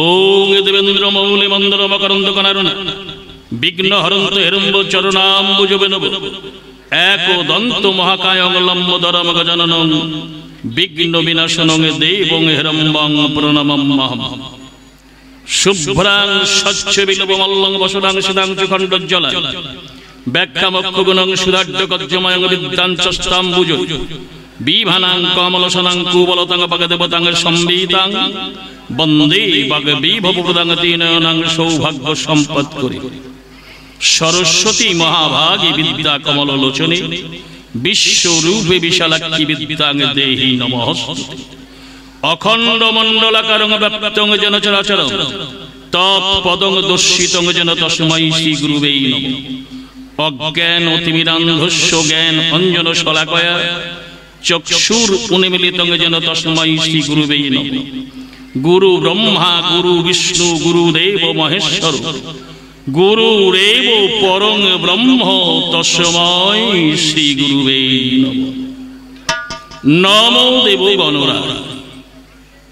ওং দেবেন্দ্র মৌলি মন্দর মকরন্দ কনারুণ বিঘ্ন হরন্ত হেরম্ব চরণাম্বুজবে নব এক দন্ত মহাকায় লম্বোদরম গজননং বিঘ্ন বিনাশনং দেবং হেরম্বং প্রণমাম্যহম। শুভ্রাং স্বচ্ছ বিলবমল্লং বসুরাং সিদাংশু খণ্ডজ্জ্বলায় ব্যাখ্যামক্ষগুণং সুধাঢ্য কজ্জময়ং বিদ্যাঞ্চষ্টাম্বুজ বিভানাং কমলসনাং কুবলতাং ভগদেবতাং সম্বিতাং বন্দে ভগবিভবপ্রদাং তিনয়নাং সৌভাগ্য সম্পদ করে সরস্বতী মহাভাগী বিদ্যা কমল লোচনে বিশ্বরূপে বিশালাক্ষী বিদ্যাং দেহি নমস্তুতে। অখণ্ড মণ্ডলাকারং ব্যাপ্তং যেন চরাচরং তৎপদং দর্শিতং যেন তস্मै শ্রী গুরুবে নমঃ। অজ্ঞান অতিমিরান্ধস্য জ্ঞান অঞ্জন শলাকয়া চক্ষুর উন্মীলিতং যেন তস্मै শ্রী গুরুবে নমঃ। গুরু ব্রহ্মা গুরু বিষ্ণু গুরুদেব মহেশ্বর গুরুরেব পরং ব্রহ্ম তস্मै শ্রী গুরুবে নমঃ। নমো দেব গণরা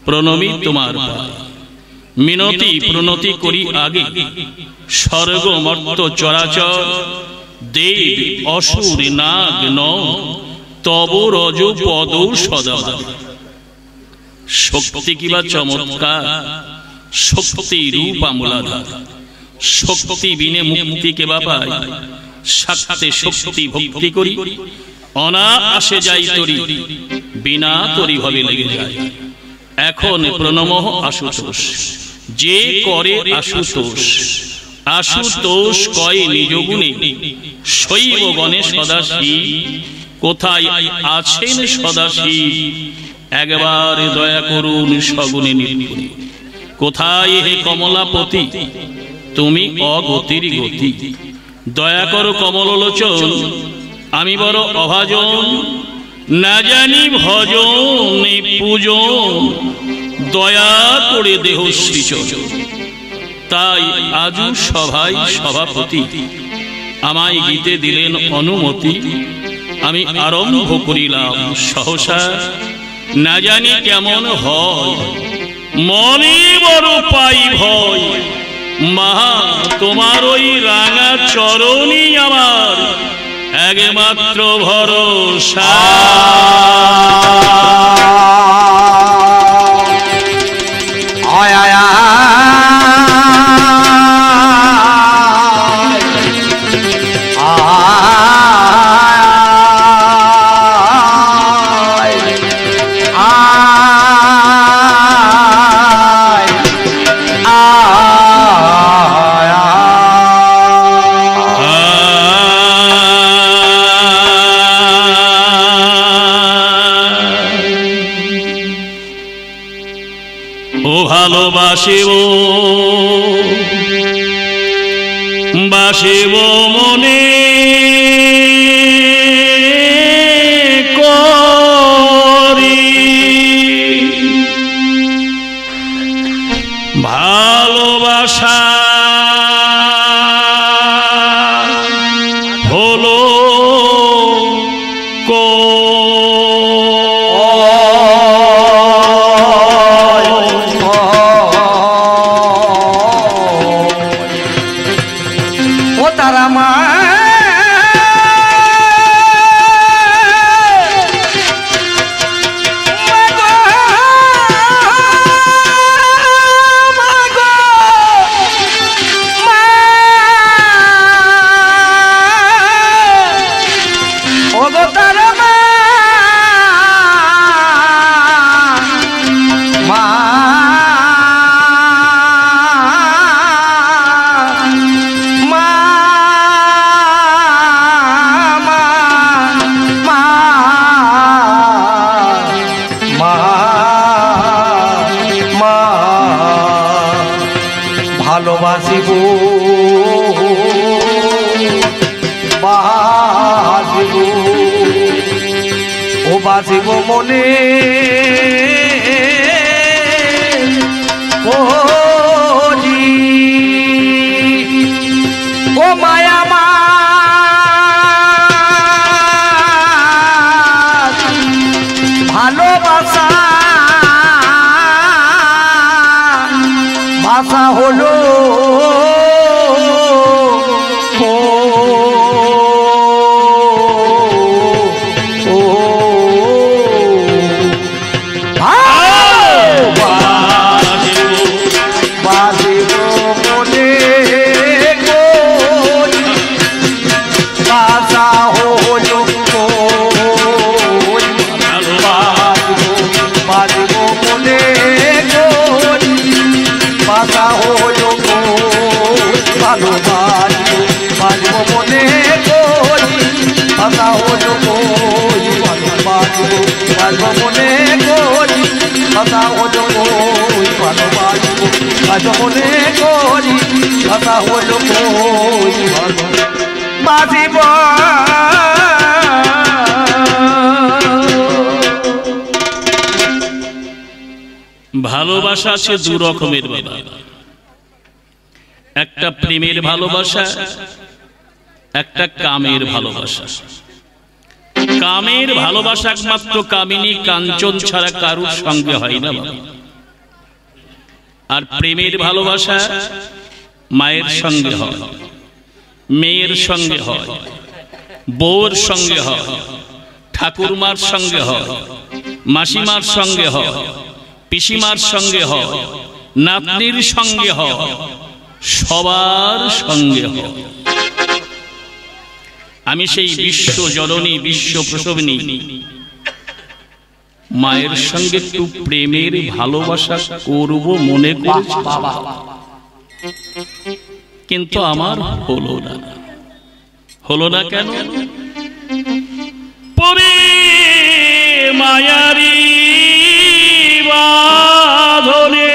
প্রণমী তোমার পায় মিনতি প্রণতি করি আগে স্বর্গ মর্ত চরাচর দেব অসুর নাগ নর তব রজ পদ সদা। শক্তি কিবা চমৎকার শক্তি রূপ আমলাধার শক্তি বিনে মুক্তি কেবা পাই সাক্ষাতে শক্তি ভক্তি করি অনায়াসে যাই তরি বিনা তরি ভাবে লেগে যায়। এখন প্রণমঃ আশুতোষ যে করে আশুতোষ আশুতোষ কয় নিজ গুণে শৈব গণে সদাশিব কোথায় আছেন সদাশিব একবার দয়া করুন সগুণে নির্গুণে। কোথায় হে কমলাপতি তুমি অগতির গতি দয়া করো কমললোচন আমি বড় অভাজন না জানি ভজন পূজন দয়া করে দেহ সৃজন। তাই আজু সভায় সভাপতি আমায় গীতে দিলেন অনুমতি আমি আরম্ভ করিলাম সহসা না জানি কেমন হয় মনে বড় পাই ভয় মা তোমার ওই রাঙা চরণই আমার একমাত্র ভরসা। আয় আয় ভালোবাসিব বাসিব মনে করি ভালোবাসা হলো ভালোবাসিব বাসিব ও বাসিব মনে করি ও মায়া মা ভালোবাসা ভাষা হলো মনে করি কথা হলো বাজিব। ভালোবাসা আছে দু রকমের বাবা, একটা প্রেমের ভালোবাসা, একটা কামের ভালোবাসা। কামের ভালোবাসা একমাত্র কামিনী কাঞ্চন ছাড়া কারুর সঙ্গে হয় না বাবা। আর প্রেমের ভালোবাসা মায়ের সঙ্গে হয়, মেয়ের সঙ্গে হয়, বউর সঙ্গে হয়, ঠাকুরমার সঙ্গে হয়, মাসিমার সঙ্গে হয়, পিসিমার সঙ্গে হয়, নাতনির সঙ্গে হয়, সবার সঙ্গে হয়। আমি সেই বিশ্ব জননী বিশ্ব প্রসবিনী মায়ের সঙ্গে একটু প্রেমের ভালোবাসা করব মনে করেছি, কিন্তু আমার হলো না। হলো না কেন? পরে মায়ারি বাঁধনে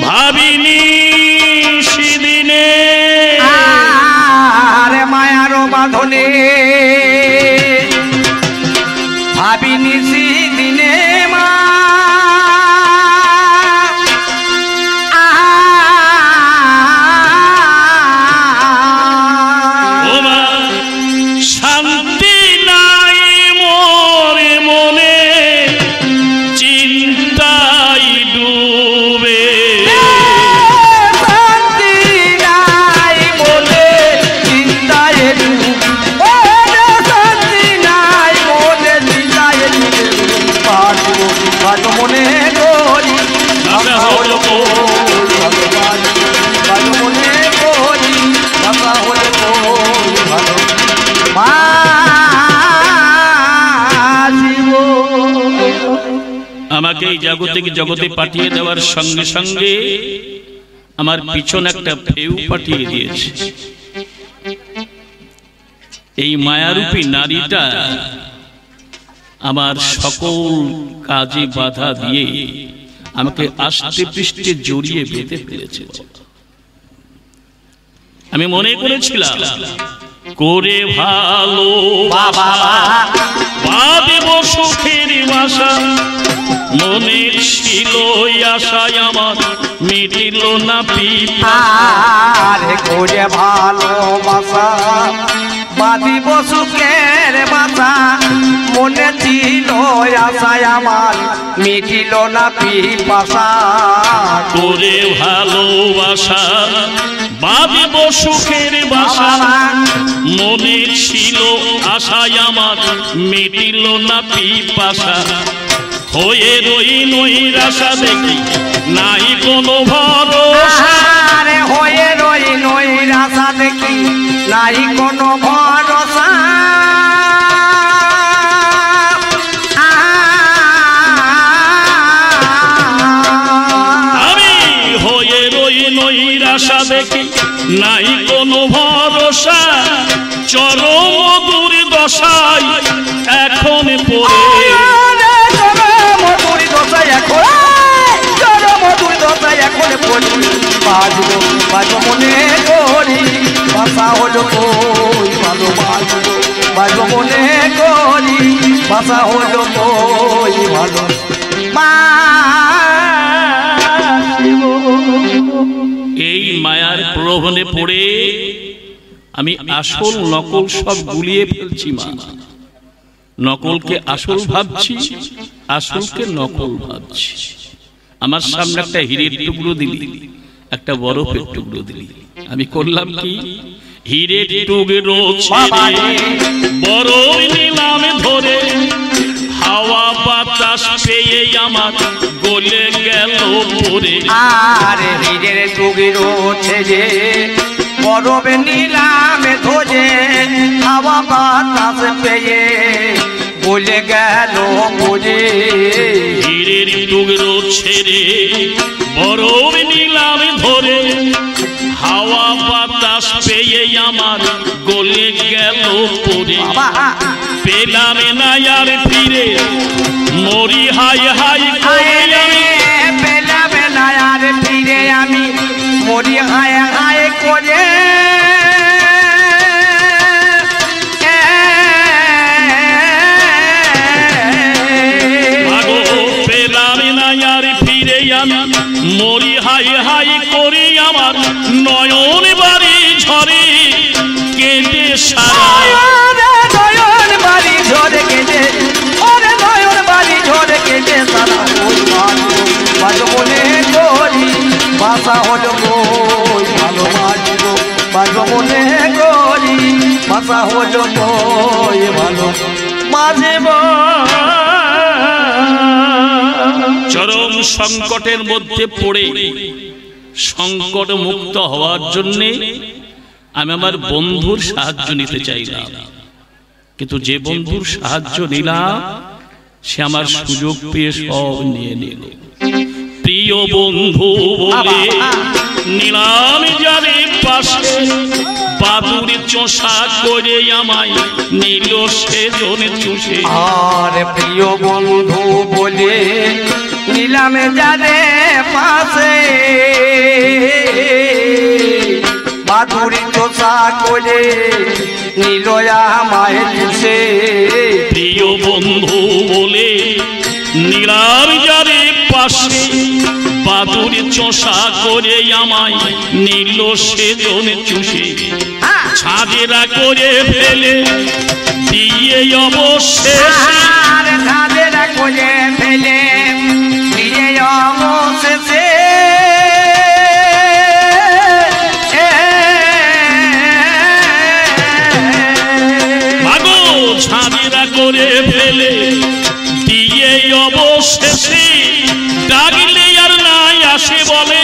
ভাবিনি সেদিনে, আরে মায়ার বাঁধনে ভাবিনি সেদিনে মা, শান্তি নাই মোরে মনে, চিন্তাই ডুবে। শান্তি নাই মনে চিন্তায় ডুবে, শান্তি নাই মনে চিন্তায় ডুবে। বাজো মনে করি ভাষা হলো বাজো মনে করি ভাষা হলো ভালো আমাকে এই জাগতিক জগতে পাঠিয়ে দেওয়ার সঙ্গে সঙ্গে আমার পিছনে একটা ফেউ পাঠিয়ে দিয়েছে। এই মায়ারূপী নারীটা আমার সকল কাজে বাধা দিয়ে আমাকে আস্তে পৃষ্ঠে জড়িয়ে বেঁধে ফেলেছে। আমি মনে করেছিলাম করে ভালো বাঁধব সুখের বাসা, মনের ছিল আশায় আমার মিটিল না আরে করে ভালোবাসা বাঁধিব সুখের বাসা, মনে ছিল আশায় আমার মিটিল না পিপাসা। করে ভালোবাসা বাঁধব সুখের বাসা, মনে ছিল আশায় আমার মিটিল না পিপাসা। হয়ে রই নৈরাশা দেখি নাই কোনো ভরসা, আরে হয়ে রই নৈরাশা দেখি নাই কোনো ভরসা। আমি হয়ে রই নৈরাশা দেখি নাই কোনো ভরসা, চরম দুর্দশায় এখন পড়ে বাজো মনে করি ভাষা হলো ভালো বাজো মনে করি ভাষা হলো ভালো এই মায়ার প্রলোভনে পড়ে আমি আসল নকল সব গুলিয়ে ফেলছি মা। নকলকে আসল ভাবছি, আসলকে নকল ভাবছি। আমার সামনে একটা হীরের টুকরো দিলি, একটা বরফের টুকরো দিলি, আমি করলাম কি? হীরের টুকরো ছেড়ে বরফ নিলাম ধরে, হাওয়া বাতাস পেয়ে আমার গলে গেল পরে। আরে হীরের টুকরো ছেড়ে বরফ নিলাম ধরে, হাওয়া বাতাস পেয়ে গলে গেল পরে। হীরের টুকরো ছেড়ে বরফ নিলাম ধরে, হাওয়া বাতাস পেয়ে আমার গলে গেল পরে। পেলাম না আর ফিরে মরি হাই হাই করে আমি, পেলাম না আর ফিরে আমি মরি হাই হাই করে। পেলাম না আর ফিরে আমি মরি হাই হাই করি, আমার নয়ন বাড়ি ঝরে কেটে সারা। নয়ন বাড়ি ঝরে কেটে, ওরে নয়ন বাড়ি ঝরে কেটে সারা। ভালো মনে করি বাসা হলো কই ভালোবাসবো, ভালো মনে করি বাসা হলো কই ভালো বাসব। চরম সংকটের মধ্যে পড়ে সংকট মুক্ত হওয়ার জন্য আমি আমার বন্ধুর সাহায্য নিতে চাইলাম, কিন্তু যে বন্ধুর সাহায্য নিলাম সে আমার সুযোগ পেয়ে সব নিয়ে নিল। প্রিয় বন্ধু বলে নিলাম যারে পাশে, বাদুর চোষা করে আমায় নিল সেজন চুষে। আর প্রিয় বন্ধু বলে নিলাম যারে পাশে, বাদুরি চোষা করে নিল আমায় চুষে। প্রিয় বন্ধু বলে নিলাম যারে পাশে, বাদুর চোষা করে আমায় নিল সেজন চুষে। ছাদেরা করে ফেলে দিয়ে অবশেষে, ছাদেরা করে ফেলে দিয়ে অবশেষে। মাগো ছাদেরা করে ফেলে দিয়ে অবশেষে, ডাকলে আর নাই আসে বলে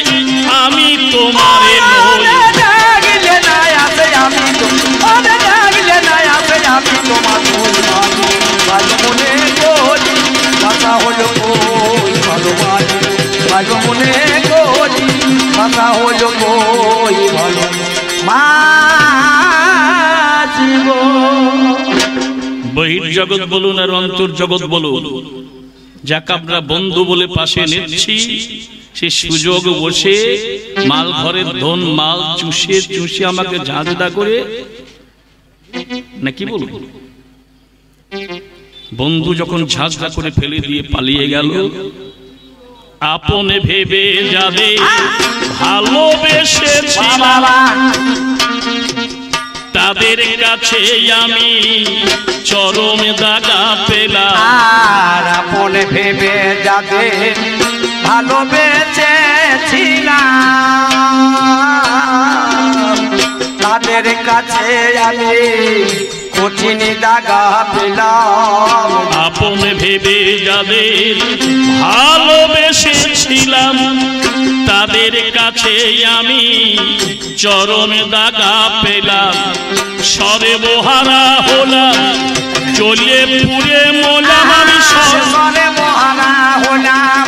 আমি তোমারে নই। ডাকলে নাই আসে আমি তোমার, ডাকলে নাই আসে আমি তোমার নই। ভালো মনে করি বাসা হলো কই ভালোবাসবো, ভালো মনে করি বাসা হলো কই ভালো বাসবো। বহির জগৎ বলুন আর অন্তর জগৎ বলুন, যাকে আমরা বন্ধু বলে পাশে নিচ্ছি, সে সুযোগ বসে মাল ঘরের ধন মাল চুষে চুষে আমাকে ঝাঁঝদা করে, নাকি বলবো? বন্ধু যখন ঝাঁঝদা করে ফেলে দিয়ে পালিয়ে গেল, আপনে ভেবে যাবে ভালোবেসেছিলাম, তাদের কাছে আমি চরম দাগা পেলাম। আর আপনে ভেবে যাবে ভালোবেসেছিলাম, তাদের কাছে আমি কঠিন দাগা পেলাম। আপনে ভেবে যাবে ভালোবেসেছিলাম, তাদের কাছে আমি চরম দাগা পেলাম। সরে বহারা হলাম জ্বলে পুড়ে মোলাম, আমি সরে মহারা হলাম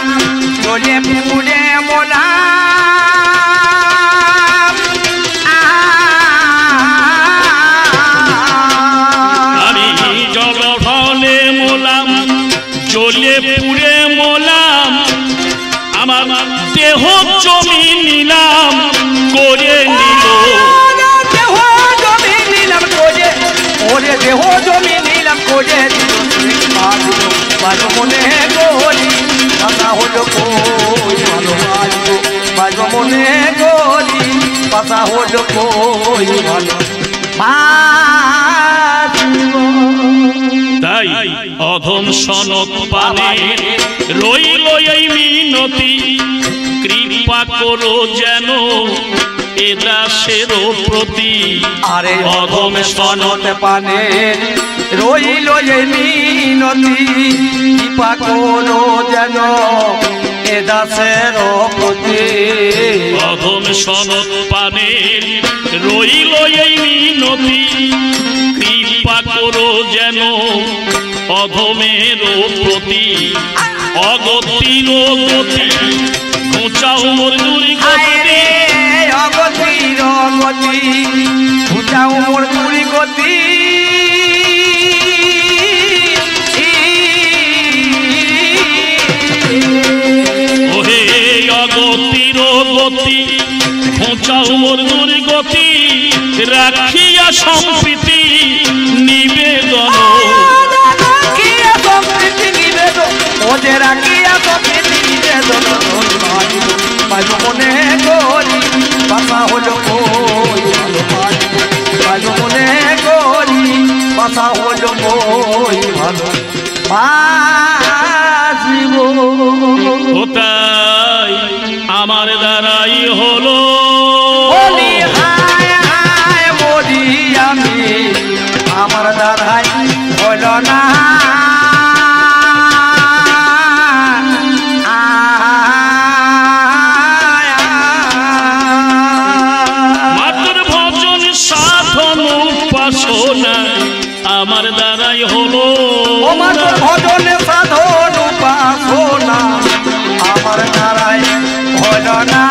জ্বলে পুড়ে মোলাম। আমি জগঢলে মোলাম জ্বলে পুড়ে মোলাম, আমার দেহ জমি নিলাম করে নিল। দেহ জমি নিলাম করে, ওরে দেহ জমি নিলাম করে। ভালো মনে করি বাসা হলো কই ভালোবাসবো, ভালো মনে করি বাসা হলো কই ভালো বাসবো। তাই অধম সনদ পানে রইল এই মিনতি, কৃপা করো যেন এ দাসের প্রতি। আরে অধম সনদ পানে রইল এই মিনতি, কৃপা করো যেন এ দাসের প্রতি। অধম সনদ পানে রইল এই মিনতি, কৃপা করো যেন অধমের প্রতি। অগতির গতি ঘুচাও মোর দুর্গতি, অগতির গতি ঘুচাও মোর দুর্গতি। ওহে অগতির গতি ঘুচাও মোর দুর্গতি, রাখিয়া সম্প্রীতি নিবেদন। ওদের রাখিয়া সম্প্রীতি নিবেদন, পাইব মনে করি বাসা হলো কই ভালো, পাইব মনে করি বাসা হলো কই ভালো বাজিব। ওটাই আমার দ্বারাই হলো, বলি হায় হায় বলি আমি আমার দ্বারাই হলো না। আমার দ্বারাই হলো, আমার ভজনে সাধন উপাসনা আমার দ্বারাই হলো না।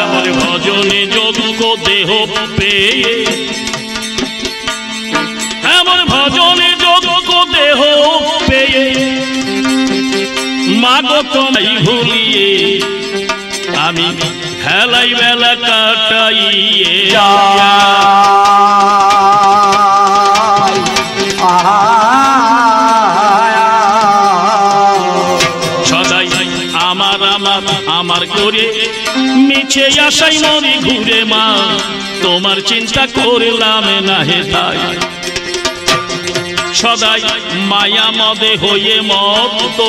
আমার ভজনে যোগ্য দেহ পেয়ে, আমার ভজনে যোগ্য দেহ পেয়ে মাগো তোমায় ভুলিয়ে আমি খেলাই বেলা কাটাইয়ে সদাই আমার আমার আমার করে মিছে আশাই মরি ঘুরে মা, তোমার চিন্তা করলাম না হে তাই। সদাই মায়া মদে হয়ে মত্ত,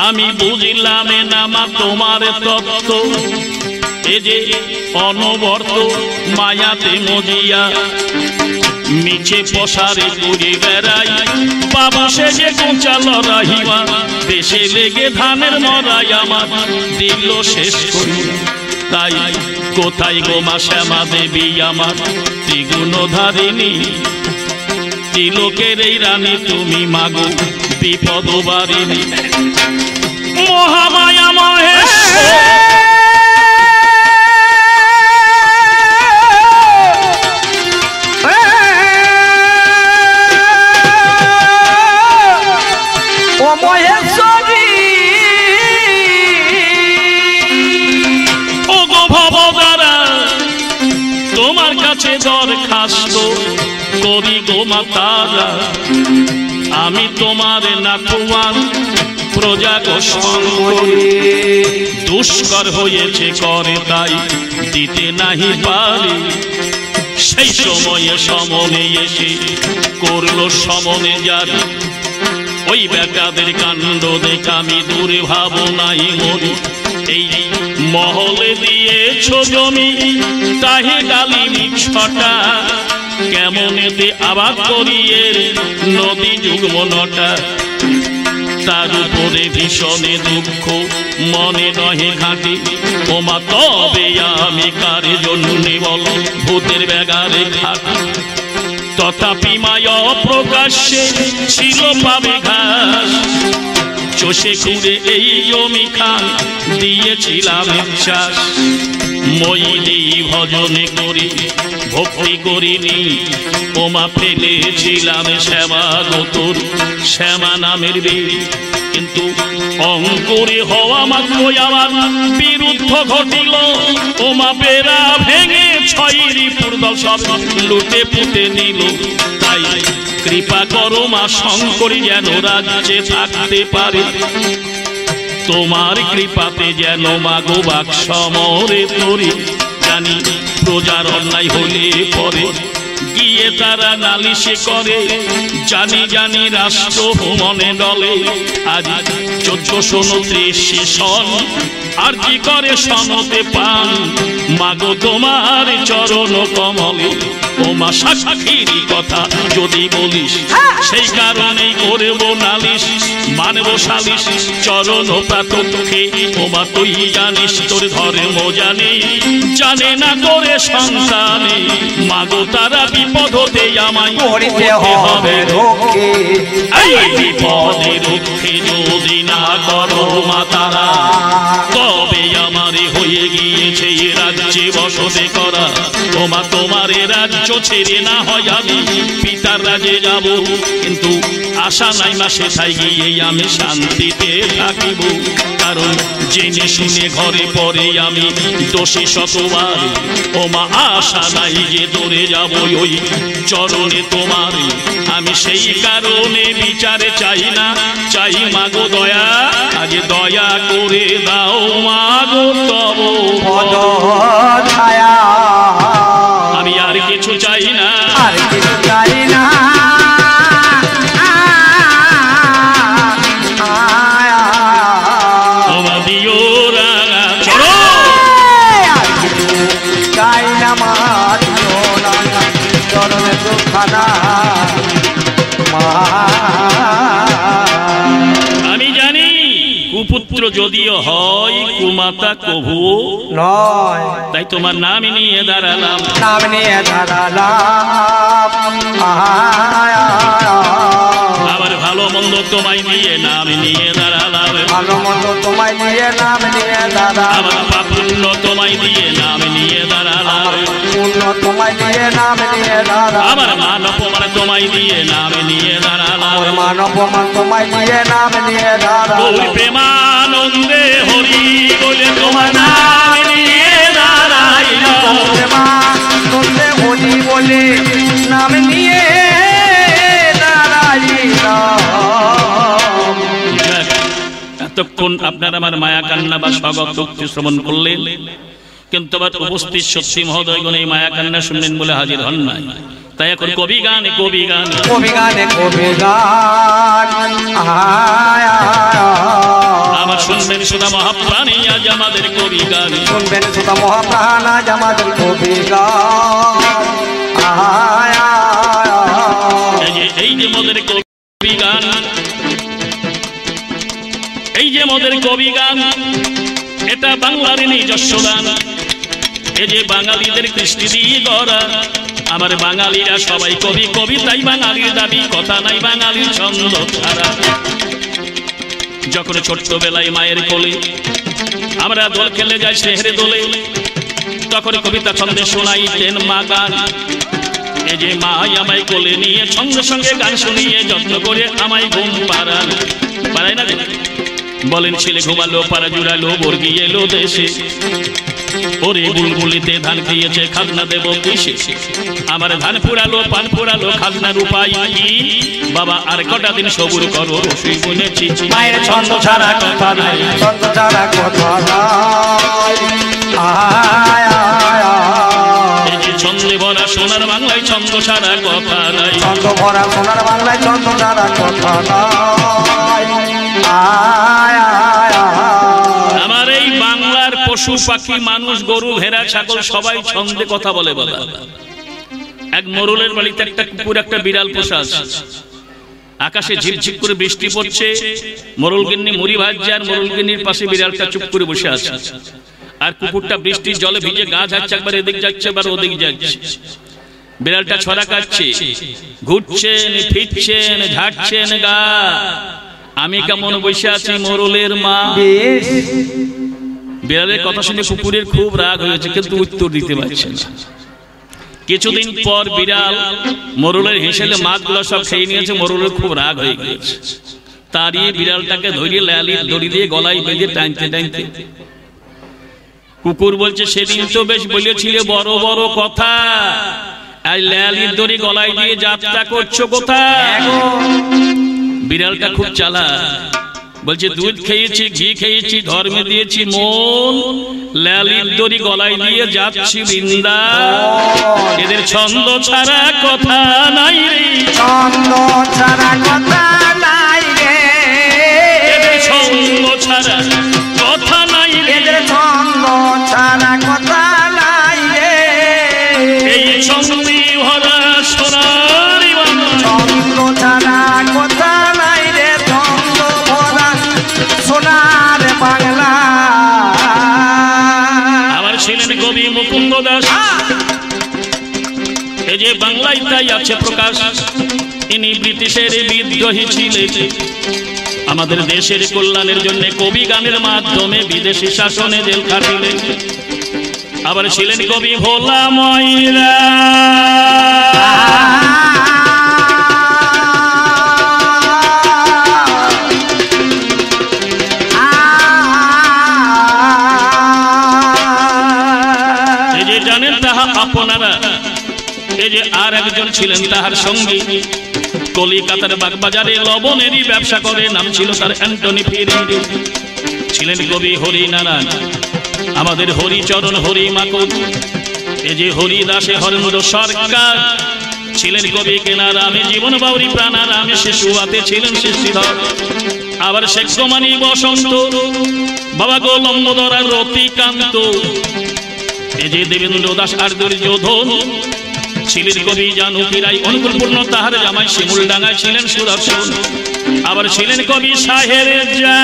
আমি বুঝিলাম না মা তোমার তত্ত্ব। এ যে অনবর্ত মায়াতে মজিয়া মিছে পসারে ঘুরে বেড়াই, বাবা সে যে কোঁচা লড়াইমা, দেশে লেগে ধানের মরাই আমার দিল শেষ করি। তাই কোথায় গো মা শ্যামা দেবী আমার ত্রিগুণ ধারিণী, তিলকের এই রানী তুমি মাগো বিপদ বারিণী। মহামায়া মহেশ্বর ও মহেশ্বরী, ও গো ভবদারা তোমার কাছে দরখাস্ত করি গো মাতারা। আমি তোমার নাথুয়ান প্রজা গোস্বামী, দুষ্কর হয়েছে করে তাই দিতে নাহি পারি। সেই সময়ে সমনে এসে করলো সমনে যারা, ওই বেটাদের কাণ্ড দেখে আমি দূরে ভাবনাই মরি। এই মহলে দিয়েছ জমি তাহে গালি মিছটা, কেমন এতে আবাদ করিয়ে নদী যুগ্ম নটা। তার উপরে ভীষণে দুঃখ মনে নহে ঘাঁটি, ওমা তবে আমি কার জন্য বল ভূতের ব্যাগারে খাটি। তথাপি মায়া প্রকাশ্যে ছিল পাবে ঘাস, চষে ঘুরে এই জমি খান দিয়েছিলাম চাষ। মইলি ভজনে করি ভক্তি করিনি, ওমা ফেলেছিলাম শ্যামা গোতর শ্যামা নামের বেড়ি। কিন্তু অঙ্কুরে হওয়া মাত্রই আমার বিরুদ্ধ ঘটিল, ওমা বেড়া ভেঙে ছয়রি পুরদল সব লুটে পুটে নিল। তাই কৃপা করো মা শঙ্করী যেন রাজ্যে থাকতে পারে। তোমার কৃপাতে যেন মাগো বাক সমরে তরি জানি প্রজার অন্যায় হলে পরে গিয়ে তারা নালিশে করে জানি জানি রাষ্ট্র মনে ডলে আজ 1429 সন আর কি করে সনতে পান মাগো তোমার চরণ কমলে ও মা সাক্ষীর কথা যদি বলিস সেই কারণেই করব নালিশ মানব সালিশ চরণ প্রাতকে ও মা তুই জানিস তোর ধর্ম জানে না করে সন্তানে মাগো তারা বিপদ হতে আমায় করতে হবে রক্ষে এই বিপদে রক্ষে যদি না করো মা তারা তবে আমারে হয়ে গিয়েছে এ রাজ্যে বসতে করা ও মা তোমার এ রাজ্য ছেড়ে না হয় আমি পিতার রাজে যাব কিন্তু আশা নাই মা সেটাই গিয়ে আমি শান্তিতে থাকিব কারণ জেনে শুনে ঘরে পরে আমি দোষী শতবার ও মা আশা নাই যে দৌড়ে যাব ওই চরণে তোমার আমি সেই কারণে বিচারে চাই না চাই মাগো দয়া আজ দয়া করে দাও মাগো তব পদ ছায়া আমি আর কিছু চাই না আর কিছু চাই না তোমার দিও রাঙা চলো আর কিছু চাই না মা দিও রাঙা চরণে দুখানা মা আমি জানি কুপুত্র যদিও হয় কুমাতা কভুও নয় তাই তোমার নাম নিয়ে দাঁড়ালাম নাম নিয়ে দাঁড়ালাম আবার ভালো মন্দ তোমায় নিয়ে নাম নিয়ে দাঁড়ালাম ভালো মন্দ তোমায় নিয়ে নাম নিয়ে দাঁড়ালাম আবার পাপুণ্য তোমায় দিয়ে নাম নিয়ে দাঁড়ালাম পূর্ণ তোমায় নিয়ে নাম নিয়ে দাঁড়ালাম আবার মান অপমান তোমায় দিয়ে নাম নিয়ে দাঁড়ালাম মানব মান তোমায় নিয়ে নাম নিয়ে দাঁড়ালাম গৌরী প্রেমানন্দে হরি বলে তোমার নাম নিয়ে দাঁড়াইলাম প্রেমানন্দে হরি বলে নাম নিয়ে দাঁড়াইলাম এতক্ষণ আপনার আমার মায়া কান্না বা স্বগত উক্তি শ্রবণ করলেন কিন্তু আবার উপস্থিত সত্যি মহোদয়গণ এই মায়া কান্না শুনলেন বলে হাজির হন নাই তাই এখন কবি গান কবি গান আমার শুনবেন সুধা মহাপ্রাণী আজ আমাদের কবি গান শুনবেন সুধা মহাপ্রাণ আজ আমাদের কবি গান এই যে মোদের কবি গান এই যে মোদের কবি গান এটা বাংলার নিজস্ব গান এই যে বাঙালিদের কৃষ্টি দিয়ে গড়া আমার বাঙালিরা সবাই কবি কবিতাই বাঙালির দাবি কথা নাই বাঙালির ছন্দ ছাড়া যখন ছোট্টবেলায় মায়ের কোলে আমরা দোল খেলে যাই শহরে দোলে তখন কবিতা ছন্দে শোনাইতেন মা গান এই যে মা আমায় কোলে নিয়ে সঙ্গে সঙ্গে গান শুনিয়ে যত্ন করে আমায় ঘুম পাড়ায় না বলেন ছেলে ঘুমালো পাড়া জুড়ালো বর্গি এলো দেশে ওরে বুলবুলিতে ধান খেয়েছে খাজনা দেব কিসে আমার ধান পুরালো পান পুরালো খাজনার উপায় কি বাবা আর কটা দিন সবুর করো রসুই বুনেছি মায়ের ছন্দ ছাড়া কথা নাই ছন্দ ছাড়া কথা নাই এই যে ছন্দে ভরা সোনার বাংলায় ছন্দ ছাড়া কথা নাই ছন্দ ভরা সোনার বাংলায় ছন্দ ছাড়া কথা নাই আমার এই বাংলার পশু পাখি মানুষ গরু ভেড়া ছাগল সবাই ছন্দে কথা বলে বাবা এক মোরলের বাড়িতে একটা কুকুর একটা বিড়াল পোষা আছে আকাশে ঝিপঝিপ করে বৃষ্টি পড়ছে মোরল গিন্নি মুড়ি ভাজছে আর মোরল গিন্নির পাশে বিড়ালটা চুপ করে বসে আছে আর কুকুরটা বৃষ্টির জলে ভিজে গা ঝাড়ছে একবার এদিক যাচ্ছে একবার ওদিক যাচ্ছে বিড়ালটা ছড়া কাটছে ঘুরছেন ফিরছেন ঝাড়ছেন গা আমি কেমন বসে আছি মোরলের মা বিড়ালের কথা শুনে কুকুরের খুব রাগ হয়েছে কিন্তু উত্তর দিতে পারছে না কিছুদিন পর বিড়াল মোরলের হেসেলে মাছগুলো সব খেয়ে নিয়েছে মোরলের খুব রাগ হয়ে গিয়েছে তাড়িয়ে বিড়ালটাকে ধরিয়ে লেয়ালি দড়ি দিয়ে গলায় বেঁধে টানতে টানতে কুকুর বলছে সেদিন তো বেশ বলেছিলে বড় বড় কথা আর লেয়ালির দড়ি গলায় দিয়ে যাত্রা করছো কোথায় বিড়ালটা খুব চালাক বলছে দুধ খেয়েছি, ঘি খেয়েছি, ধর্মে দিয়েছি মন, লালির দড়ি গলায় দিয়ে যাচ্ছি বৃন্দা। এদের ছন্দ ছাড়া কথা নাই রে, ছন্দ ছাড়া কথা নাই রে, এদের ছন্দ ছাড়া কথা নাই রে, এদের ছন্দ ছাড়া কথা নাই রে। এই ছন্দে ভরা সোনার বাংলা, ছন্দ ছাড়া কথা নাই রে, ছন্দ ভরা সোনার বাংলা। আবার ছিলেন কবি মুকুন্দ দাস, এই যে বাংলায় তাই আছে প্রকাশ। ইনি ব্রিটিশের বিদ্রোহী ছিলেন, আমাদের দেশের কল্যাণের জন্য কবি গানের মাধ্যমে বিদেশি শাসনে জেল খাটিলেন। আবার ছিলেন কবি ভোলা ময়রা, এই যে জানেন তাহা আপনারা। এই যে আর একজন ছিলেন তাহার সঙ্গী, কলিকাতার বাগবাজারে লবণেরই ব্যবসা করে, নাম ছিল তার অ্যান্টনি ফিরিঙ্গি। ছিলেন কবি হরিনারায়ণ, আমাদের হরিচরণ হরি মাকুদ। এই যে হরিদাসে হরেন্দ্র সরকার, ছিলেন কবি কেনারামে জীবন বাউরি প্রাণারামে শিশুয়াতে ছিলেন শিশুধর। আবার শেখ সোমানি বসন্ত, বাবা গোলম্বদর আর রতিকান্ত। এই যে দেবেন্দ্র দাস আর দুর্যোধন, ছিলেন কবি জানকী রায় অনুকূলপূর্ণ, তাহার জামাই শিমুল ডাঙ্গায় ছিলেন সুদর্শন। আবার ছিলেন কবি শাহের জা,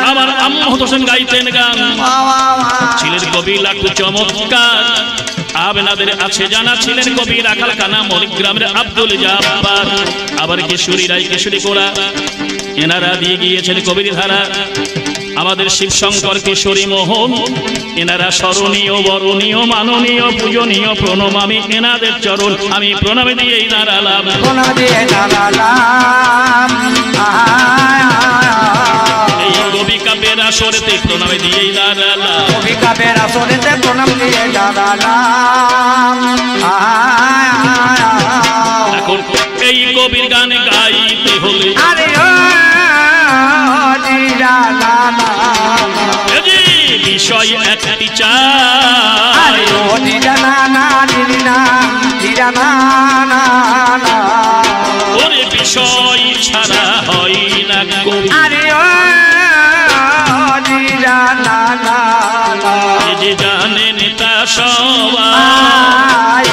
আবার আম্মদ হোসেন গাইতেন গান। ছিলেন কবি লাটু চমৎকার, আপনাদের আছে জানা। ছিলেন কবি রাখাল কানা মলিগ্রামের আব্দুল জাব্বার। আবার কিশোরী রায় কিশোরী কোড়া, এনারা দিয়ে গিয়েছেন কবির ধারা। আমাদের শিবশঙ্কর কিশোরী মোহন, এনারা স্মরণীয় বরণীয় মাননীয় পূজনীয়। প্রণমামি এনাদের চরণ, আমি প্রণামে দিয়ে দাঁড়ালাম, এই কবি কাব্যের আসরেতে প্রণামে দিয়েই দাঁড়ালাম, কবি কাব্যের আসরেতে প্রণাম দিয়ে দাঁড়ালাম। এখন এই কবির গান গাইতে হলে আরে ও বিষয় একটি চাই, ওরে বিষয় ছাড়া হয় না কবি। যে জানেন তা সবাই,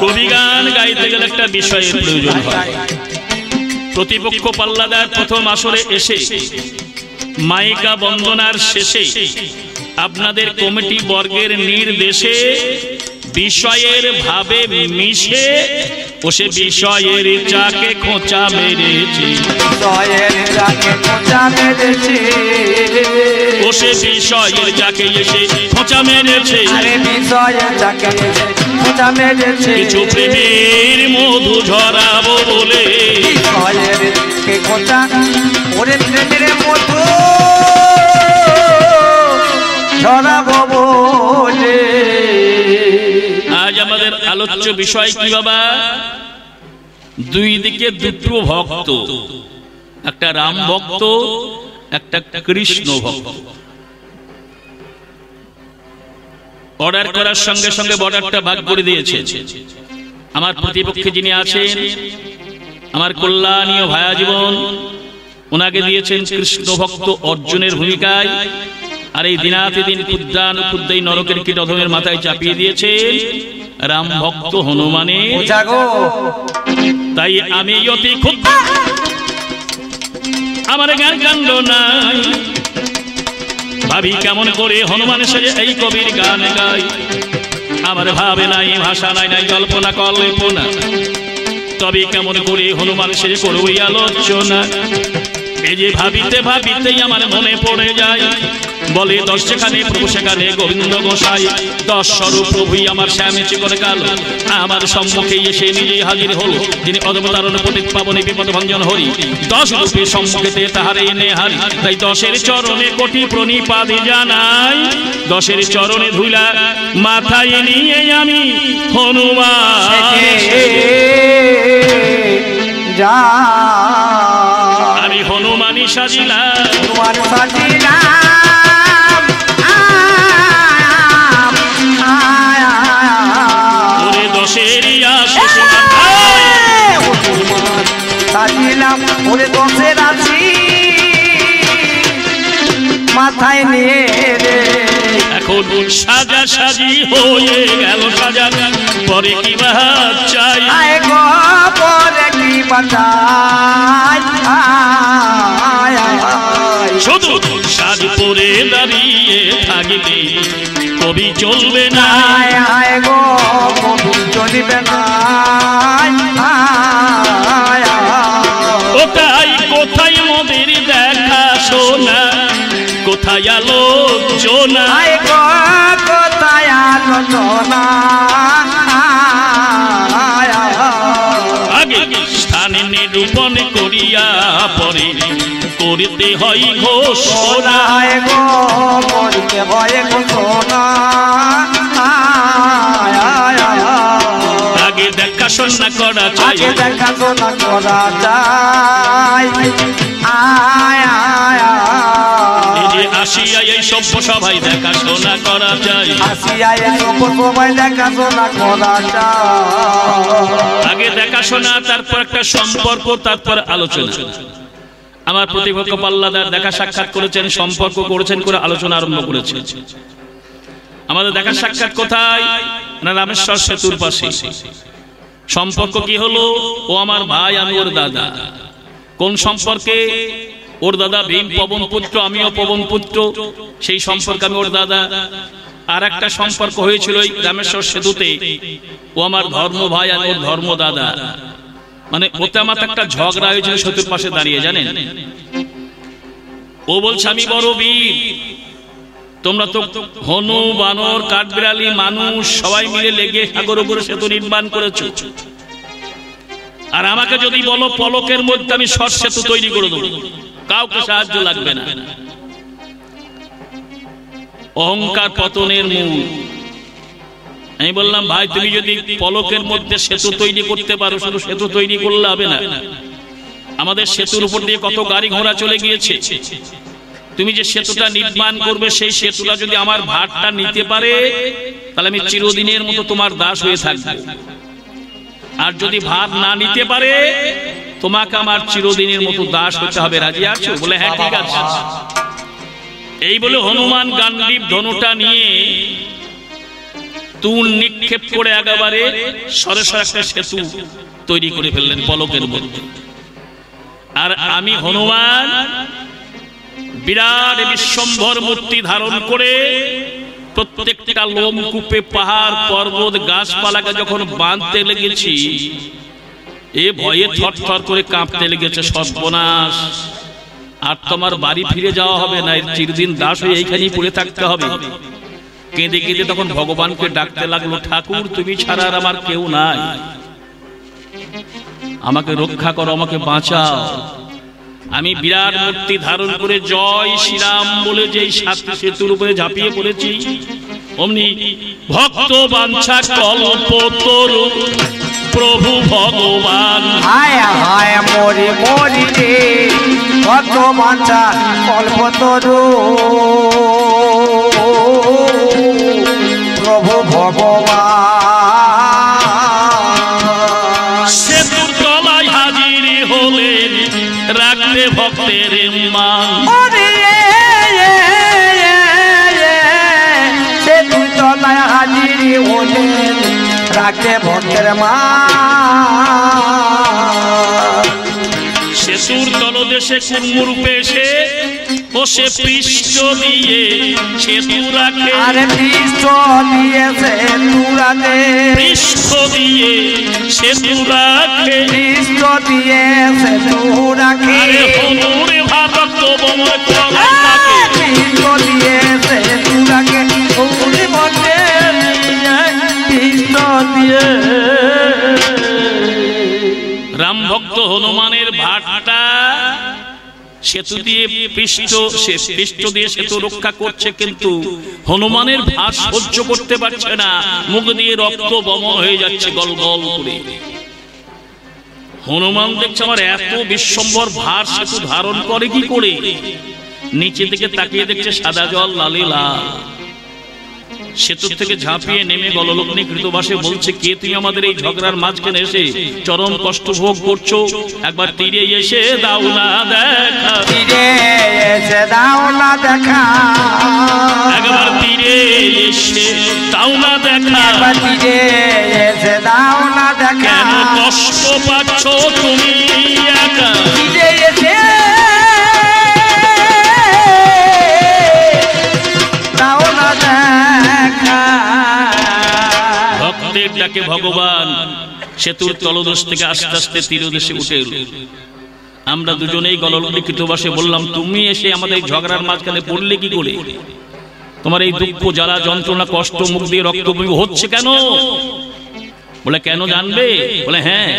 কবি গান গাইতে গেলে একটা বিষয়ের প্রয়োজন হয়। প্রতিপক্ষ পাল্লাদার প্রথম আসরে এসে মাইকা বন্দনার শেষে আপনাদের কমিটি বর্গের নির্দেশে বিষয়ের ভাবে মিশে ও সে বিষয়ের যাকে খোঁচা মেরেছে, ও সে বিষয়ের যাকে এসে খোঁচা মেরেছে, কিছু প্রেমের মধু ঝরাবো বলে, আজ আমাদের আলোচ্য বিষয় কি বাবা? দুই দিকে দুটো ভক্ত, একটা রাম ভক্ত, একটা কৃষ্ণ ভক্ত। অর্ডার করার সঙ্গে সঙ্গে বর্ডারটা ভাগ করে দিয়েছে। আমার প্রতিপক্ষে যিনি আছেন, আমার কল্যাণীয় ভায়া জীবন, ওনাকে দিয়েছেন কৃষ্ণ ভক্ত অর্জুনের ভূমিকায়। আর এই দিনাতিদিন ক্ষুদ্রানুক্ষুদ্র নরকের কীট অধমের মাথায় চাপিয়ে দিয়েছেন রাম ভক্ত হনুমানে। তাই আমি অতি ক্ষুদ্র, আমার গান কাণ্ড নাই, ভাবি কেমন করে হনুমান সেজে এই কবির গান গাই। আমার ভাবে নাই, ভাষা নাই, নাই কল্পনা কল্পনা, তবে কেমন করে হনুমান সেজে করবো আলোচনা। এই যে ভাবিতে ভাবিতেই আমার মনে পড়ে যায় বলে 10 যেখানে প্রভু সেখানে গোবিন্দ গোসাই। 10 স্বরূপ প্রভুই আমার শ্যামে চিকন কাল, আমার সম্মুখে এসে নিজেই হাজির হল, যিনি অদমতারণ প্রতীক পাবনে বিপদ ভঞ্জন হরি। 10 রূপে সম্মুখেতে তাহারে এনে হারি, তাই 10-এর চরণে কোটি প্রণিপাত জানাই। 10-এর চরণে ধুলা মাথায় নিয়ে আমি হনুমান, আমি হনুমানই সাজিলাম, হনুমান সাজিলাম। 10-এর সাজিলাম ওরে 10-এর আছি মাথায় নিয়ে রে। এখন সাজা সাজি হয়ে গেল সাজা, পরে কি বাদ চাই, পরে কি বাঁচাই। শুধু সাজ পরে দাঁড়িয়ে থাকলে কবি চলবে না, গো কবি চলবে না। কোথায় কোথায় মোদের দেখা শোনা, কোথায় আলোচনা, কোথায় আলোচনা। আগে স্থানে নিরূপণ করিয়া পরে করতে হয় ঘোষণা, গো করতে হয় ঘোষণা। আগে দেখাশোনা করা চাই, আগে দেখাশোনা করা চাই। আসিয়া এই সভ্য সভায় দেখাশোনা করা যায়, আসিয়া এই সভ্য সভায় দেখাশোনা করা যায়। আগে দেখাশোনা, তারপর একটা সম্পর্ক, তারপর আলোচনা। আমার প্রতিপক্ষ পাল্লাদার দেখা সাক্ষাৎ করেছেন, সম্পর্ক করেছেন, করে আলোচনা আরম্ভ করেছেন। আমাদের দেখা সাক্ষাৎ কোথায়? না, রামেশ্বর সেতুর পাশে। সম্পর্ক কি হলো? ও আমার ভাই, আমি ওর দাদা। কোন সম্পর্কে? ওর দাদা ভীম পবন পুত্র, আমিও পবন পুত্র, সেই সম্পর্কে আমি ওর দাদা। আর একটা সম্পর্ক হয়েছিল রামেশ্বর সেতুতে, ও আমার ধর্ম ভাই, আমি ওর ধর্ম দাদা। মানে ওতে আমার একটা ঝগড়া হয়েছিল সেতুর পাশে দাঁড়িয়ে, জানেন? ও বলছে আমি বড় বীর, তোমরা তো হনু বানর কাঠবিড়ালি মানুষ সবাই মিলে লেগে সাগর উপরে সেতু নির্মাণ করেছো, আর আমাকে যদি বলো পলকের মধ্যে আমি শর্ট সেতু তৈরি করে দেবো, কাউকে সাহায্য লাগবে না। অহংকার পতনের মূল। আমি বললাম ভাই, তুমি যদি পলকের মধ্যে সেতু তৈরি করতে পারো, শুধু সেতু তৈরি করলে হবে না, আমাদের সেতুর উপর দিয়ে কত গাড়ি ঘোড়া চলে গিয়েছে। তুমি যে সেতুটা নির্মাণ করবে, সেই সেতুটা যদি আমার ভারটা নিতে পারে, তাহলে আমি চিরদিনের মতো তোমার দাস হয়ে থাকবো। আর যদি ভার না নিতে পারে, তোমাকে আমার চিরদিনের মতো দাস হতে হবে। রাজি আছো? বলে হ্যাঁ ঠিক আছে। এই বলে হনুমান গান্ডীব ধনুটা নিয়ে তুল নিক্ষেপ করে একেবারে সরাসরি একটা সেতু তৈরি করে ফেললেন পলকের মধ্যে। আর আমি হনুমান বিরাট বিশ্বম্ভর মূর্তি ধারণ করে প্রত্যেকটা লোমকূপে পাহাড় পর্বত গাছপালাকে যখন বাঁধতে লেগেছি, এ ভয়ে থরথর করে কাঁপতে লেগেছে, সর্বনাশ, আর তোমার বাড়ি ফিরে যাওয়া হবে না, চিরদিন দাস হয়ে এইখানেই পড়ে থাকতে হবে। কেঁদে কেঁদে তখন ভগবানকে ডাকতে লাগলো, ঠাকুর তুমি ছাড়া আর আমার কেউ নাই, আমাকে রক্ষা করো, আমাকে বাঁচাও। আমি বিরাট মূর্তি ধারণ করে জয় শ্রীরাম বলে যেই সাতটি সেতুর উপরে ঝাঁপিয়ে পড়েছি, অমনি ভক্ত বাঞ্ছা কল্পতরু প্রভু ভগবান, হায় হায় মরি মরি রে, ভক্ত বাঞ্ছা কল্পতরু প্রভু ভগবান। সেতুর তলায় হাজির হলেন রাখতে ভক্তের মান, সেতুর তলায় হাজির হলেন রাখতে ভক্তের মান। সেতুর তলদেশে কুর্মরূপে এসে ও সে পৃষ্ঠ দিয়ে সেতু রাখে, আরে পৃষ্ঠ দিয়ে সেতু রাখে, পৃষ্ঠ দিয়ে সেতু রাখে, পৃষ্ঠ দিয়ে সেতু রাখে, আরে হনুর ভারত বমন করে থাকে, পৃষ্ঠ দিয়ে সেতু রাখে, হনুর বটে পৃষ্ঠ দিয়ে। রাম ভক্ত হনুমানের ভাটটা সেতু দিয়ে পৃষ্ঠ দিয়ে সেতু রক্ষা করছে, কিন্তু হনুমানের ভার সহ্য করতে পারছে না, মুখ দিয়ে রক্ত বমন হয়ে যাচ্ছে গল গল করে। হনুমান দেখছে আমার এত বিশ্বম্বর ভার সেতু ধারণ করে কি করে, নিচে থেকে তাকিয়ে দেখছে সাদা জল লালে লাল। সেতু থেকে ঝাঁপিয়ে নেমে গললগ্নি কৃতবাসে বলছে, কে তুমি আমাদের এই ঝগড়ার মাঝখানে এসে চরম কষ্ট ভোগ করছো, একবার তীরে এসে দাও না দেখা, তীরে এসে দাও না দেখা, একবার তীরে এসে দাও না দেখা, একবার তীরে এসে দাও না দেখা, কেন কষ্ট পাচ্ছ তুমি একা, তীরে এসে দাও না দেখা। ভক্তের ডাকে ভগবান সেতুর তলদেশ থেকে আস্তে আস্তে তীরদেশে উঠে এলো। আমরা দুজনেই গললগ্নি কৃতবাসে বললাম, তুমি এসে আমাদের ঝগড়ার মাঝখানে পড়লে কি করে, তোমার এই দুঃখ জ্বালা যন্ত্রণা কষ্ট মুখ দিয়ে রক্ত বমি হচ্ছে কেন? বলে কেন জানবে? বলে হ্যাঁ,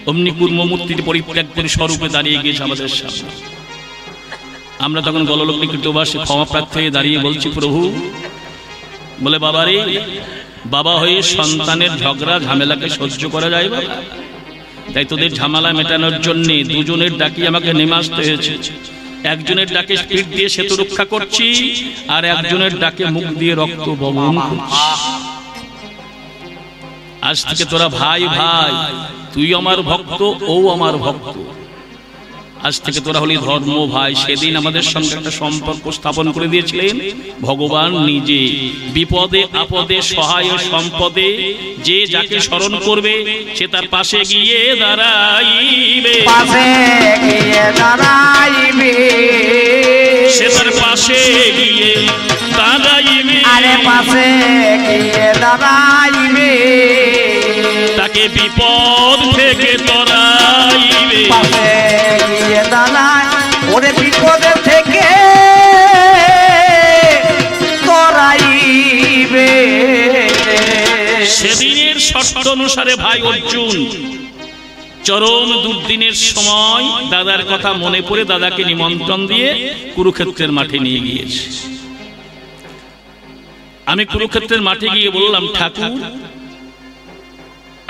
অমনি কুর্ম মূর্তির পরিত্যাগ করে স্বরূপে দাঁড়িয়ে গিয়েছে আমাদের সামনে। আমরা তখন গললগ্নি কৃতবাসে ক্ষমা প্রার্থী হয়ে দাঁড়িয়ে বলছি, প্রভু, বলে বাবারে, বাবা হয়ে সন্তানের ঝগড়া ঝামেলাকে সহ্য করা যায় বাবা, তাই তোদের ঝামেলা মেটানোর জন্য দুজনের ডাকি আমাকে নেমে আসতে হয়েছে। একজনের ডাকে পিঠ দিয়ে সেতু রক্ষা করছি, আর একজনের ডাকে মুখ দিয়ে রক্ত বমন করছি। আজ থেকে তোরা ভাই ভাই, তুই আমার ভক্ত, ও আমার ভক্ত, আজ থেকে তোরা হলি ধর্ম ভাই। সেদিন আমাদের সঙ্গে একটা সম্পর্ক স্থাপন করে দিয়েছিলেন ভগবান নিজে। বিপদে আপদে সহায় সম্পদে যে যাকে স্মরণ করবে সে তার পাশে গিয়ে দাঁড়াইবে, পাশে গিয়ে দাঁড়াইবে, সে তার পাশে গিয়ে দাঁড়াইবে, আরে পাশে গিয়ে দাঁড়াইবে, তাকে বিপদ থেকে তরাইবে, পাশে গিয়ে দাঁড়াই, ওরে বিপদে থেকে তরাইবে। সেদিনের শর্ত অনুসারে ভাই অর্জুন চরম দুর্দিনের সময় দাদার কথা মনে পড়ে দাদাকে নিমন্ত্রণ দিয়ে কুরুক্ষেত্রের মাঠে নিয়ে গিয়েছে। আমি কুরুক্ষেত্রের মাঠে গিয়ে বললাম, ঠাকুর,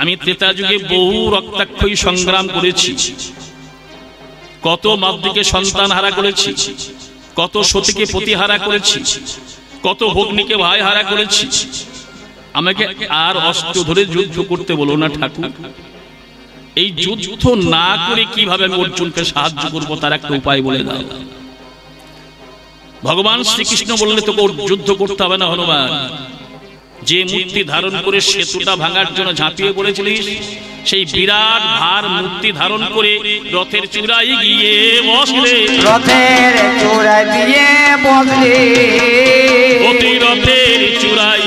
আমি ত্রেতা যুগে বহু রক্তাক্ষয়ী সংগ্রাম করেছি, কত মাতৃকে সন্তান হারা করেছি, কত সতীকে পতিহারা করেছি, কত ভগ্নীকে ভাই হারা করেছি, আমাকে আর অস্ত্র ধরে যুদ্ধ করতে বলো না ঠাকুর। এই যুদ্ধ না করে কিভাবে আমি অর্জুনকে সাহায্য করবো তার একটা উপায় বলে দাও। ভগবান শ্রীকৃষ্ণ বললে, তোকে যুদ্ধ করতে হবে না হনুমান, যে মূর্তি ধারণ করে সেতুটা ভাঙার জন্য ঝাঁপিয়ে পড়েছিলিস, সেই বিরাট ভার মূর্তি ধারণ করে রথের চূড়ায় গিয়ে বসলে, রথের চূড়ায় দিয়ে বসলে, অতি রথের চূড়ায়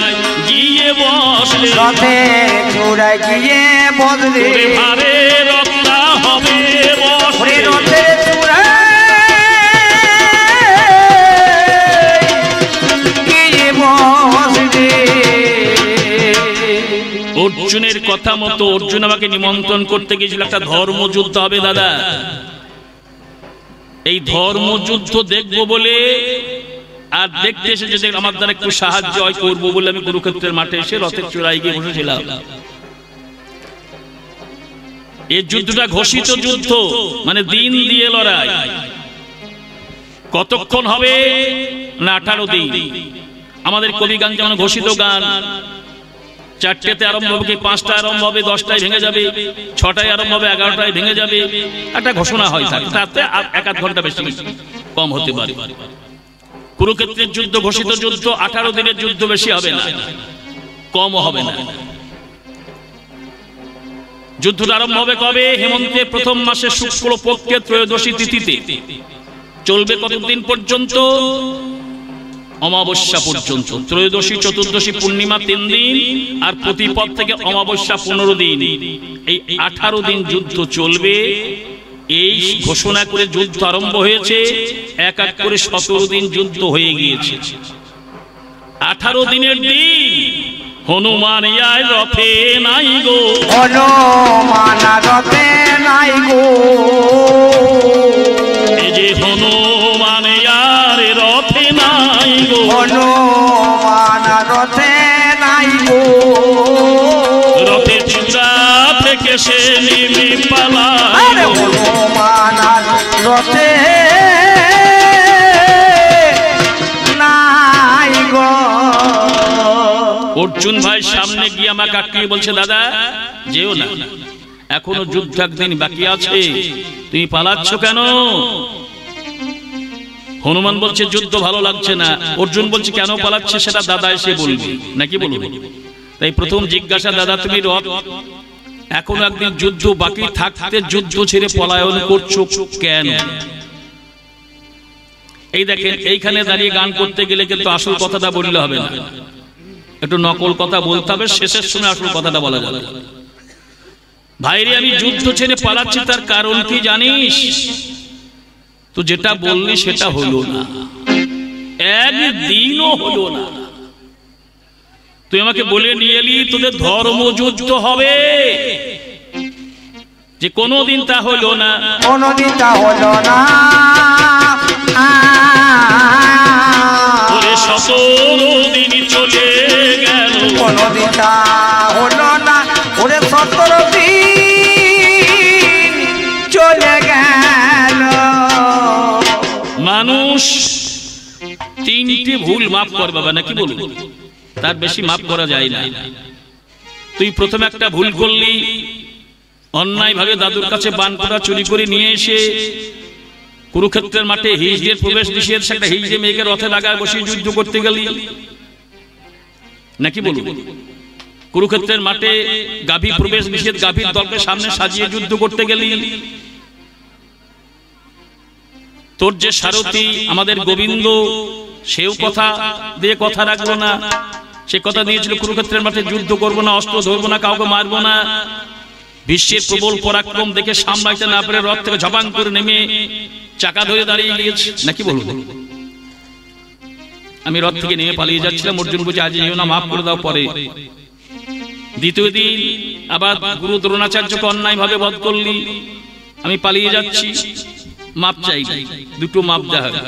গিয়ে বসলে, রথের চূড়ায় গিয়ে বসলে, ভারে রক্তা হবে বসলে, রথের চূড়ায় গিয়ে বসলে। অর্জুনের কথা মতো অর্জুন আমাকে নিমন্ত্রণ করতে গিয়েছিল, একটা ধর্মযুদ্ধ হবে দাদা। এই ধর্মযুদ্ধ দেখবো বলে আর দেখতে এসে যদি আমার দ্বারা একটু সাহায্য হয় করবো বলে আমি কুরুক্ষেত্রের মাঠে এসে রথের চূড়ায় গিয়ে বসেছিলাম। এই যুদ্ধটা ঘোষিত যুদ্ধ, মানে দিন দিয়ে লড়াই। কতক্ষণ হবে না? 18 দিন। আমাদের কবি গান যেমন ঘোষিত গান, 4টেতে আরম্ভ হবে, কি 5টায় আরম্ভ হবে, 10টায় ভেঙে যাবে, 6টায় আরম্ভ হবে, 11টায় ভেঙে যাবে, একটা ঘোষণা হয়, তাতে 1-8 ঘন্টা বেশি কম হতে পারে। কুরুক্ষেত্রের যুদ্ধ ঘোষিত যুদ্ধ, 18 দিনের যুদ্ধ, বেশি হবে না, কম হবে না। যুদ্ধটা আরম্ভ হবে কবে? হেমন্তের প্রথম মাসে শুক্ল পক্ষের ত্রয়োদশী তিথিতে। চলবে কতদিন পর্যন্ত? অমাবস্যা পর্যন্ত। ত্রয়োদশী, চতুর্দশী, পূর্ণিমা 3 দিন, আর প্রতিপদ থেকে অমাবস্যা 15 দিন। এই 18 দিন যুদ্ধ চলবে। এই ঘোষণা করে যুদ্ধ আরম্ভ হয়েছে। এক এক করে 17 দিন যুদ্ধ হয়ে গিয়েছে। 18 দিনের দিন হনুমান আয় রথে নাই গো, হনুমান রথে নাই গো, এই যে হনুমান আর রথে নাই গো, হনুমান রথে নাই গো, রথের চূড়া থেকে সে নেমে পালায়, হনুমান রথে নাই গো। অর্জুন ভাই সামনে গিয়ে আমাকে আটকে বলছে, দাদা যেও না, এখনো যুদ্ধ একদিন বাকি আছে, তুমি পালাচ্ছ কেন? হনুমান বলছে যুদ্ধ ভালো লাগছে না। অর্জুন বলছে কেন পালাচ্ছে সেটা দাদা এসে বলবে, নাকি বলবো? তাই প্রথম জিজ্ঞাসা, দাদা তুমি রথ এখনো একদিন যুদ্ধ বাকি থাকতে যুদ্ধ ছেড়ে পলায়ন করছো কেন? এই দেখেন, এইখানে দাঁড়িয়ে গান করতে গেলে কিন্তু আসল কথাটা বললে হবে না, একটু নকল কথা বলতে হবে, শেষের সময় আসল কথাটা বলা যাবে। ভাইরে আমি যুদ্ধ ছেড়ে পালাচ্ছি, তার কারণ কি জানিস? তো যেটা বললি সেটা হলো না, একদিনও হলো না। তুই আমাকে বলে নিয়ে এলি তোদের ধর্মযুদ্ধ হবে, যে কোনোদিন তা হলো না, কোনোদিন তা হলো না। 17 দিন চলে গেল, কোনোদিন তা হলো না। 17 দিন চলে গেল। মানুষ 3টি ভুল মাফ করে বাবা, নাকি বলুন? তার বেশি মাফ করা যায় না। তুই প্রথমে একটা ভুল করলি, অন্যায় ভাবে দাদুর কাছে বানকোড়া চুরি করে নিয়ে এসে কুরুক্ষেত্রের মাঠে হিজড়ের প্রবেশ নিষেধ, সেটা হিজড়ে মেয়েকে রথে লাগায় বসিয়ে যুদ্ধ করতে গেলি, নাকি বলুন? কুরুক্ষেত্রের মাঠে গাভী প্রবেশ নিষেধ, গাভীর দলকে সামনে সাজিয়ে যুদ্ধ করতে গেলি। তোর যে সারথি আমাদের গোবিন্দ, সেও কথা দিয়ে কথা রাখলো না। সে কথা দিয়েছিল কুরুক্ষেত্রের মাঠে যুদ্ধ করবো না, অস্ত্র ধরবো না, কাউকে মারবো না। বিশ্বের প্রবল পরাক্রম দেখে সামলাইতে না পেরে রথ থেকে ঝপাং করে নেমে চাকা ধরে দাঁড়িয়ে গিয়েছে, নাকি বলুন? আমি রথ থেকে নেমে পালিয়ে যাচ্ছিলাম, অর্জুন বলছে আজ যেও না, মাফ করে দাও পরে। দ্বিতীয় দিন আবার গুরু দ্রোণাচার্যকে অন্যায় ভাবে বধ করলি, আমি পালিয়ে যাচ্ছি, মাপ চাই, দুটো মাপ দেওয়া হবে।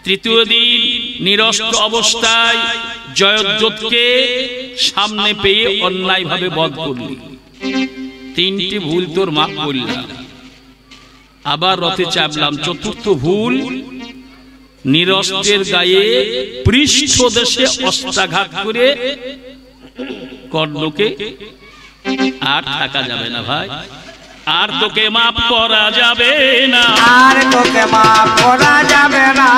তৃতীয় দিন নিরস্ত্র অবস্থায় জয়দ্রথকে সামনে পেয়ে অন্যায় ভাবে বধ করলি, 3টি ভুল তোর মাপ করলাম, আবার রথে চাপলাম। চতুর্থ ভুল, নিরস্ত্রের গায়ে পৃষ্ঠদেশে অস্ত্রাঘাত করে কর্ণকে আর থাকা যাবে না ভাই, আর তোকে মাফ করা যাবে না, আর তোকে মাফ করা যাবে না।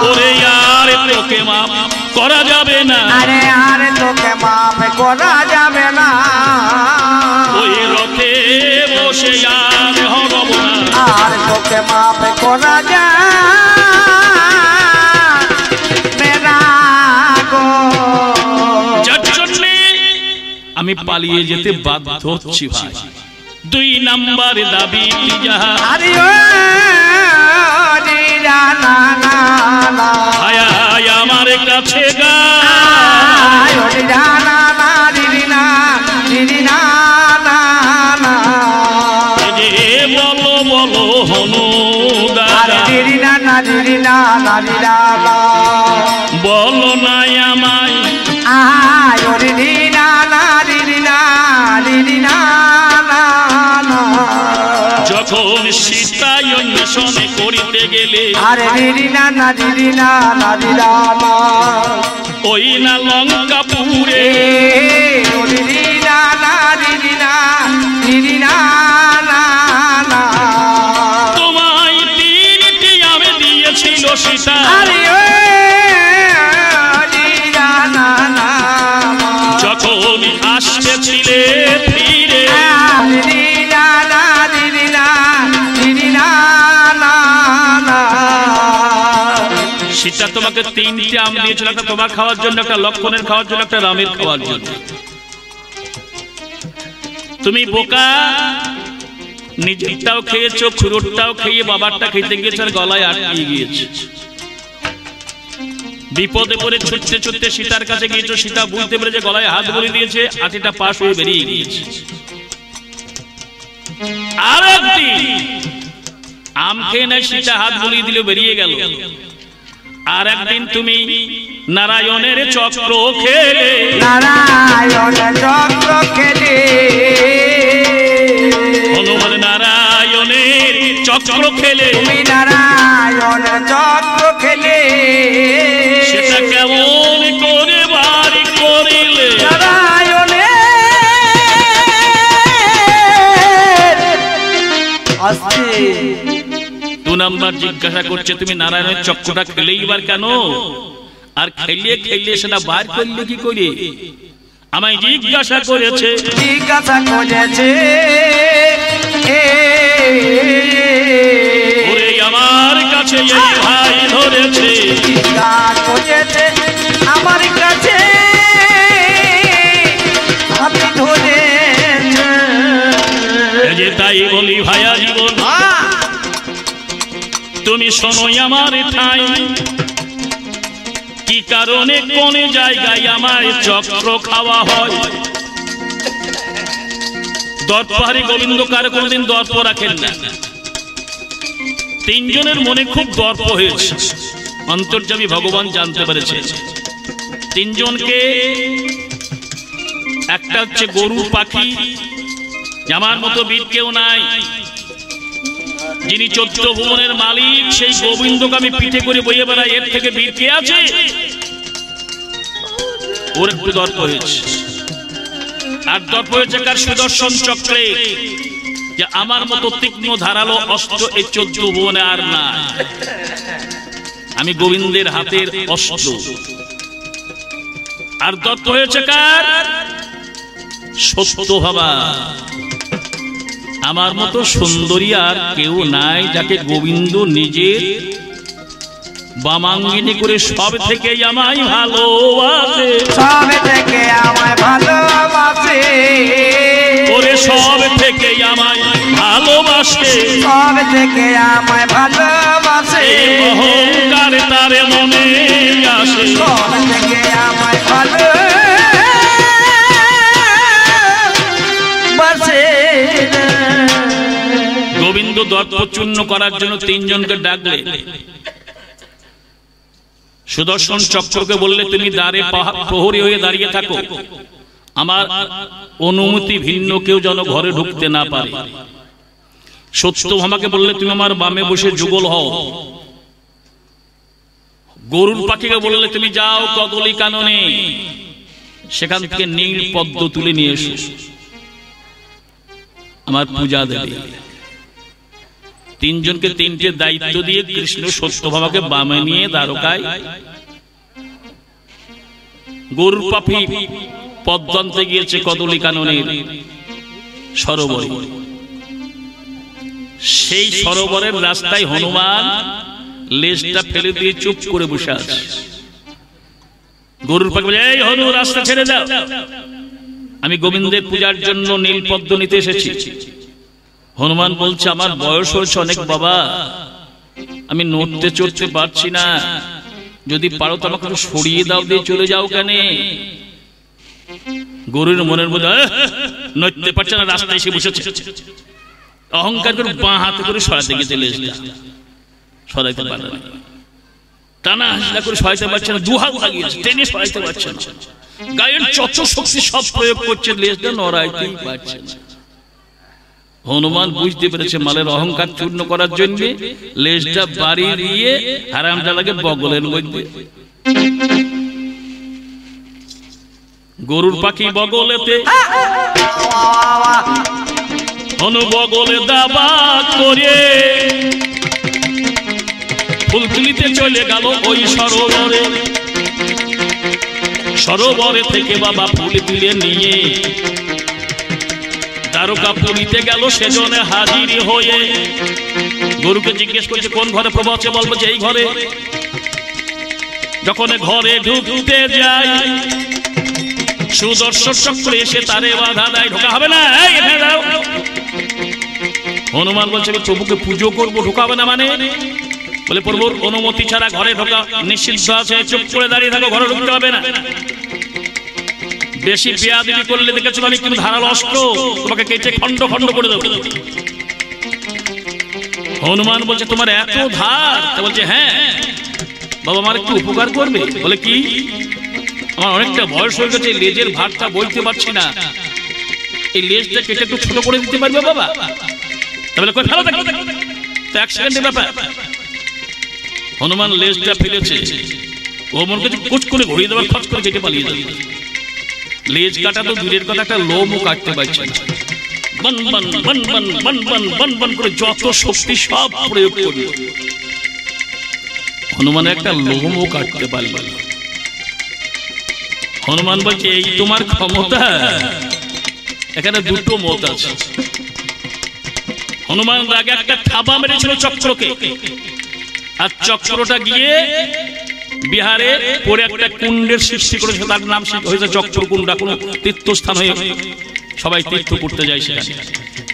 ওরে আর তোকে মাফ করা যাবে না, আরে আর তোকে মাফ করা যাবে না। ওই রথে বসে আর হব না, আর তোকে মাফ করা যাবে না গো। যার জন্যে আমি পালিয়ে যেতে বাধ্য হচ্ছি ভাই। 2 নাম্বার দাবি যাহা, আরে ও দিরা না না না, হায় হায় আমার কাছে গা, আয় দিরা না না দিরি না দিরি না না না, যে বলো বলো হনু দাদা, দিরি না না দিরি না না দিরা না, বলো নাই আমায়, আয় দিরি না না দিরি না দিরি না না না, যখন সীতায় অন্বেষণ করিতে গেলে, আরে দিরি না না দিরি না না দিরা না, ওই না লঙ্কাপুরে, দিরি না না দিরি না দিরি না না না, তোমায় 3টি আমি দিয়েছিল সীতা, আরে ও দিরা না না, যখন আসতেছিলে ফিরে, দিরি না না দিরি না দিরি না না না, সীতা তোমাকে 3টে আম দিয়েছিল, একটা তোমার খাওয়ার জন্য, একটা লক্ষণের খাওয়ার জন্য, একটা রামের খাওয়ার জন্য। তুমি বোকা, নিজেরটাও খেয়েছো, খুরোটাও খেয়ে বাবারটা খেতে গিয়েছো, আর গলায় আটকে গিয়েছে। বিপদে পড়ে ছুটতে ছুটতে সীতার কাছে গিয়েছো, সীতা বুঝতে পেরে যে গলায় হাত বলে দিয়েছে, আটিটা পাশ হয়ে বেরিয়ে গিয়েছে। আর একদিন আম খেয়ে নাই, সীতা হাত বলিয়ে দিল, বেরিয়ে গেল। আর একদিন তুমি নারায়ণের চক্র খেলে, নারায়ণের চক্র খেলে, হনুমান নারায়ণের চক্র খেলে, তুমি নারায়ণের চক্র খেলে, সেটা কেমন করে বাড়ি করিলে? দু নাম্বার জিজ্ঞাসা করছে, তুমি নারায়ণের চক্রটা খেলেই বার কেন? আর খেলিয়ে খেলিয়ে সেটা বার করলে কি করে? আমায় জিজ্ঞাসা করেছে, জিজ্ঞাসা করেছে, ওরে আমার কাছে এই ভাই ধরেছে, করেছে আমার কাছে আমি ধরেছে। যে তাই বলি ভাইয়া জীবন, তুমি শোনোই আমার ঠাই, কি কারণে কোন জায়গায় আমায় চক্র খাওয়া হয়? দর্পহারি গোবিন্দ কার কোনদিন দর্প রাখেন না। তিনজনের মনে খুব দর্প হয়েছে, অন্তর্যামী ভগবান জানতে পেরেছে। তিনজনকে, একটা হচ্ছে গরু পাখি, আমার মতো বীর কেউ নাই, যিনি 14 ভুবনের মালিক, সেই গোবিন্দকে আমি পিঠে করে বইয়ে বেড়াই, এর থেকে বীর কে আছে? ওর একটু দর্প হয়েছে। আর দর্প হয়েছে কার? সুদর্শন চক্রে, যে আমার মতো তীক্ষ্ণ ধারালো অস্ত্র এই 14 ভুবনে আর না, আমি গোবিন্দের হাতের অস্ত্র। আর দর্প হয়েছে কার? সত্য ভাবা, আমার মতো সুন্দরী আর কেউ নাই, যাকে গোবিন্দ নিজের বামাঙ্গিনী করে সব থেকে আমায় ভালোবাসে, সব থেকে আমায় ভালোবাসে, ওরে সব থেকে আমায় ভালোবাসে, সব থেকে আমায় ভালোবাসে, অহংকার তার মনে আসে, সব থেকে আমায় ভালোবাসে। গোবিন্দ দর্প চূর্ণ করার জন্য তিনজনকে ডাকলে। সুদর্শন চক্রকে বললে, তুমি দ্বারে প্রহরী হয়ে দাঁড়িয়ে থাকো, আমার অনুমতি ভিন্ন কেউ যেন ঘরে ঢুকতে না পারে। সত্যভামাকে বললে, তুমি আমার বামে বসে যুগল হও। গরুর পাখিকে বললে, তুমি যাও কদলী কাননে, সেখান থেকে নীল পদ্ম তুলে নিয়ে এসো, আমার পূজা দেবে। তিনজনকে তিনটে দায়িত্ব দিয়ে কৃষ্ণ সত্যভামাকে বামে নিয়ে দ্বারকায় গরুর পাখি পদ্ম আনতে গিয়েছে কদলী কাননের সরোবরে। সেই সরোবরের রাস্তায় হনুমান লেজটা ফেলে দিয়ে চুপ করে বসে আছে। গরুর পাখি বলে, এই হনু, রাস্তা ছেড়ে দাও, আমি গোবিন্দের পূজার জন্য নীল পদ্ম নিতে এসেছি। হনুমান বলছে, আমার বয়স হয়েছে অনেক বাবা, আমি নড়তে চড়তে পারছি না, যদি পারো তো আমাকে সরিয়ে দাও, দিয়ে চলে যাও কেন? গরুর মনের মধ্যে নড়তে পারছে না, রাস্তায় এসে বসেছে, অহংকার করে বাঁ হাতে করে সরাতে গেছে লেজটা, সরাইতে পারে না, টানা হাসলা করে সরাইতে পারছে না, দুহাত লাগিয়েছে, টেনে সরাইতে পারছে না, গায়ের যত শক্তি সব প্রয়োগ করছে, লেজটা নড়াইতেই পারছে না। হনুমান বুঝতে পেরেছে মালের অহংকার চূর্ণ করার জন্য লেজটা বাড়ি দিয়ে হারামজাদাকে বগলের মধ্যে। গরুর পাখি বগলেতে, হনু বগলে দাবা করে ফুল তুলিতে চলে গেল ওই সরোবরে। সরোবরে থেকে বাবা ফুল তুলে নিয়ে দ্বারকা পুরীতে গেল, সেজনে হাজির হয়ে। গরুকে জিজ্ঞেস করছে, কোন ঘরে প্রভু আছে? বলবো যে এই ঘরে। যখন ঘরে ঢুকতে যায় সুদর্শন চক্র এসে তারে বাধা দেয়, ঢোকা হবে না। হনুমান বলছে আমি প্রভুকে পুজো করবো, ঢোকা হবে না মানে? বলে প্রভুর অনুমতি ছাড়া ঘরে ঢোকা নিষিদ্ধ আছে, চুপ করে দাঁড়িয়ে থাকো, ঘরে ঢুকতে হবে না। বেশি বেয়াদবি করলে দেখেছো আমি কিন্তু ধারালো অস্ত্র তোমাকে কেটে খন্ড খন্ড করে দেবো। হনুমান বলছে তোমার এত ধার? বলছে হ্যাঁ। বাবা আমার একটু উপকার করবে? বলে কি? আমার অনেকটা বয়স হয়ে গেছে, লেজের ভারটা বইতে পারছি না, এই লেজটা কেটে একটু ছোট করে দিতে পারবে বাবা? তাহলে কই ফেলো দেখো, তো এক সেকেন্ডের ব্যাপার। হনুমান লেজটা ফেলেছে, ও মন কাছে কুচ করে ঘুরিয়ে দেওয়ার খচ করে কেটে পালিয়ে যাবে। লেজ কাটা তো দূরের কথা, একটা লোমও কাটতে পারছে না। বন বন বন বন বন বন বন বন করে যত শক্তি সব প্রয়োগ করল, হনুমান একটা লোমও কাটতে পারল না। হনুমান বলছে এই তোমার ক্ষমতা? এখানে দুটো মত আছে। হনুমান আগে একটা থাবা মেরেছিল চক্রকে, আর চক্রটা গিয়ে বিহারে পরে একটা কুণ্ডের সৃষ্টি করেছে, তার নাম হয়েছে চক্রকুণ্ড। কোনো তীর্থস্থান হয়ে সবাই তীর্থ করতে যায় সেখানে।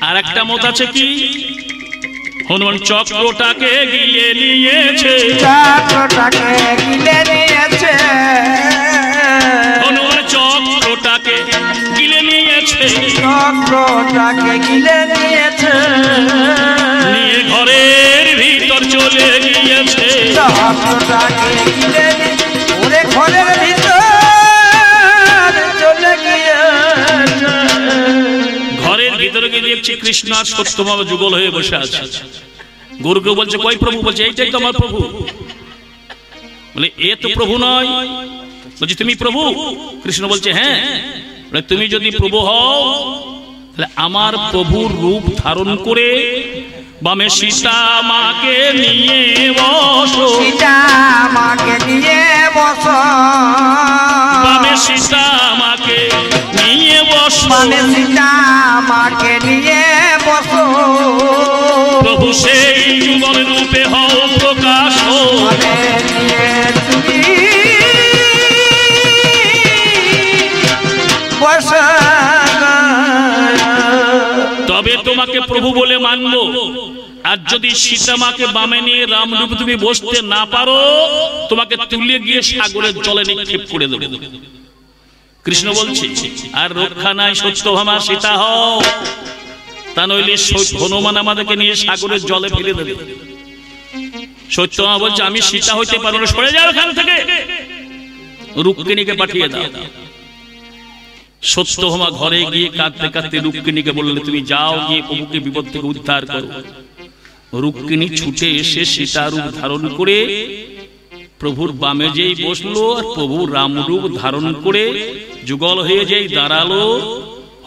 আর একটা মত আছে কি হনুমান চক্রটাকে গিলে নিয়েছে, চক্রটাকে গিলে নিয়েছে, হনুমান চক্রটাকে গিলে নিয়েছে, চক্রটাকে গিলে নিয়েছে, নিয়ে ঘরের ভিতর চলে গিয়েছে, চক্রটাকে গিলে ওরে ঘরের ভিতর চলে গিয়েছে। ঘরের ভিতরে গিয়ে দেখছি কৃষ্ণ আর সত্যভামা যুগল হয়ে বসে আছে। গুরুকে বলছে কই প্রভু? বলছে এইটাই তো আমার প্রভু। বলে এ তো প্রভু নয়। বলছে তুমি প্রভু? কৃষ্ণ বলছে হ্যাঁ। তুমি যদি প্রভু হও তাহলে আমার প্রভুর রূপ ধারণ করে বামে সীতা মাকে নিয়ে বসো, সীতা মাকে নিয়ে বসো, বামে সীতা মাকে নিয়ে বসো, বামে সীতা মাকে নিয়ে বসো, প্রভু সেই যুগল রূপে হও প্রকাশ, তবে তোমাকে প্রভু বলে মানবো। আর যদি সীতা মাকে বামে নিয়ে রামরূপে তুমি বসতে না পারো, তোমাকে তুলে গিয়ে সাগরের জলে নিক্ষেপ করে দেবো। কৃষ্ণ বলছে আর রক্ষা নাই, সত্যভামা সীতা হও, তা নইলে হনুমান আমাদেরকে নিয়ে সাগরের জলে ফেলে দেবে। সত্যভামা বলছে আমি সীতা হইতে পারবো না, সরে যাও ওখান থেকে, রুক্মিণীকে পাঠিয়ে দাও। সত্যভামা ঘরে গিয়ে কাঁদতে কাঁদতে রুক্মিণীকে বললে তুমি যাও গিয়ে প্রভুকে বিপদ থেকে উদ্ধার করো। রুক্মিণী ছুটে এসে সীতা রূপ ধারণ করে প্রভুর বামে যেই বসলো, আর প্রভু রামরূপ ধারণ করে যুগল হয়ে যেই দাঁড়ালো,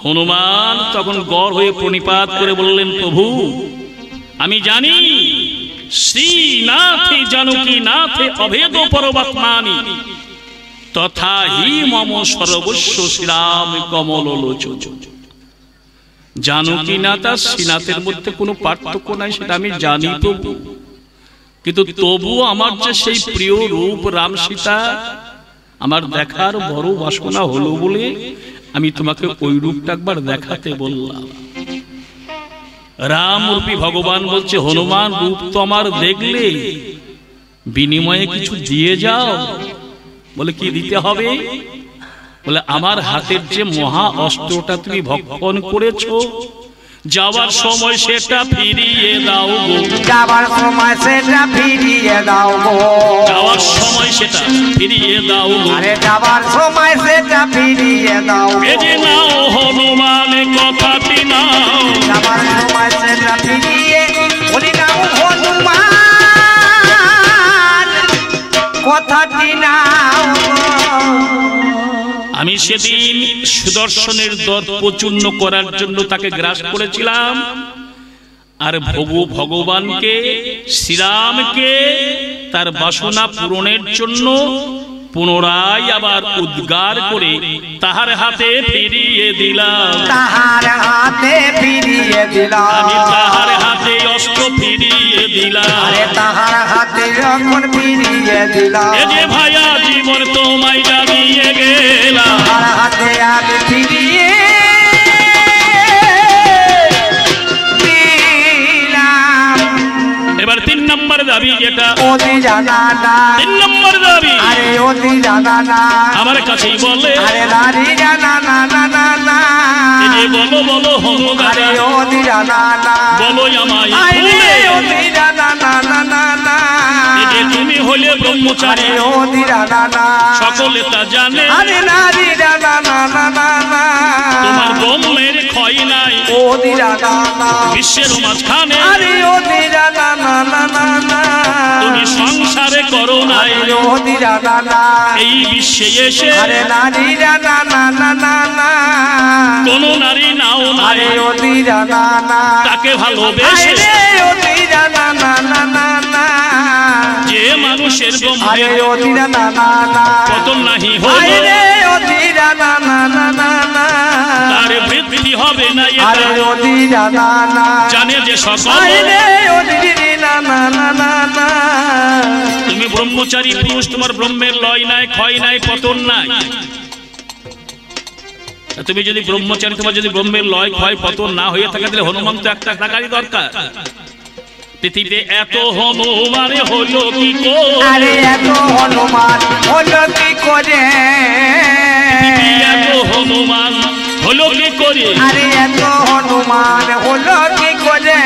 হনুমান তখন গড় হয়ে প্রণিপাত করে বললেন প্রভু আমি জানি শ্রীনাথে জানকী নাথে অভেদ পরমাত্মানি তথা হি মম সর্বস্ব শ্রীরাম কমল লোচন। জানকী নাথ আর শ্রীনাথের মধ্যে কোনো পার্থক্য নাই, সেটা আমি জানি প্রভু, কিন্তু তবু আমার যে সেই প্রিয় রূপ রাম সীতা আমার দেখার বড় বাসনা হলো বলে আমি তোমাকে ওই রূপটা একবার দেখাতে বললাম। রাম রূপী ভগবান বলছে হনুমান রূপ তো আমার দেখলে, বিনিময়ে কিছু দিয়ে যাও। বলে কি দিতে হবে? বলে আমার হাতের যে মহা অস্ত্রটা তুমি ভক্ষণ করেছো, যাওয়ার সময় সেটা ফিরিয়ে দাও গো, যাওয়ার সময় সেটা ফিরিয়ে দাও গো, যাওয়ার সময় সেটা ফিরিয়ে দাও গো, আরে যাওয়ার সময় সেটা ফিরিয়ে দাও গো, এই যে নাও হনুমান কথাটি নাও, যাওয়ার সময় সেটা ফিরিয়ে বলি নাও হনুমান কথাটি নাও। আমি সেদিন সুদর্শনের দর্প চূর্ণ করার জন্য তাকে গ্রাস করেছিলাম, আর ভগবানকে শ্রীরামকে তার বাসনা পূরণের জন্য পুনরায় আবার উদ্গার করে তাহার হাতে ফিরিয়ে দিলাম, তাহার হাতে ফিরিয়ে দিলাম, আমি তাহার হাতে অস্ত্র ফিরিয়ে দিলাম। আরে তাহার হাতে যখন ফিরিয়ে দিলাম, এ যে ভাইয়া জীবন তোমায় জানিয়ে গেলাম, তাহার হাতে আমি ফিরিয়ে দিলাম। এবার 3 নম্বর দাবি যেটা, ওদি জানা না, 3 নম্বর দাবি, আরে ওদি জানা না, আমার কাছেই বলে, আরে নারী জানা না না না না, এই যে বলো বলো হনু আরে দাদা, ওদি জানা না, বলো আমায় আরে ভুলে, ওদি জানা না না না না, এই যে তুমি হলে ব্রহ্মচারী, আরে ওদি জানা না, সকলে তা জানে, আরে নারী জানা না না না না, তোমার ব্রহ্মের ক্ষয় নাই ওদি জানা না, বিশ্বের মাঝখানে, আরে ওদি জানা না না না না, তুমি সংসারে করো নাই, আরে ওদি জানা না, এই বিশ্বে এসে আরে নারী জানা না না না না, কোন নারী নাও নাই, আরে ওদি জানা না, তাকে ভালোবেসে আরে ওদি জানা না না না না, যে মানুষের আরে ব্রহ্মের ওদি জানা না না, পতন নাহি হলো, আরে ওদি জানা না না না না, তার বৃদ্ধি হবে না, আরে এটা ওদি জানা না, জানে যে সকল, আরে ওদি না না না না না, তুমি ব্রহ্মচারী পুরুষ, তোমার ব্রহ্মের লয় নাই, ক্ষয় নাই, পতন নাই। তুমি যদি ব্রহ্মচারী, তোমার যদি ব্রহ্মের লয় ক্ষয় পতন না হয়ে থাকে, তাহলে হনুমান তো একটা থাকারই দরকার। পৃথিবীতে এত হনুমান হলো কি করে, আরে এত হনুমান হলো কি করে, এত হনুমান হলো কি করে, আরে এত হনুমান হলো কি করে,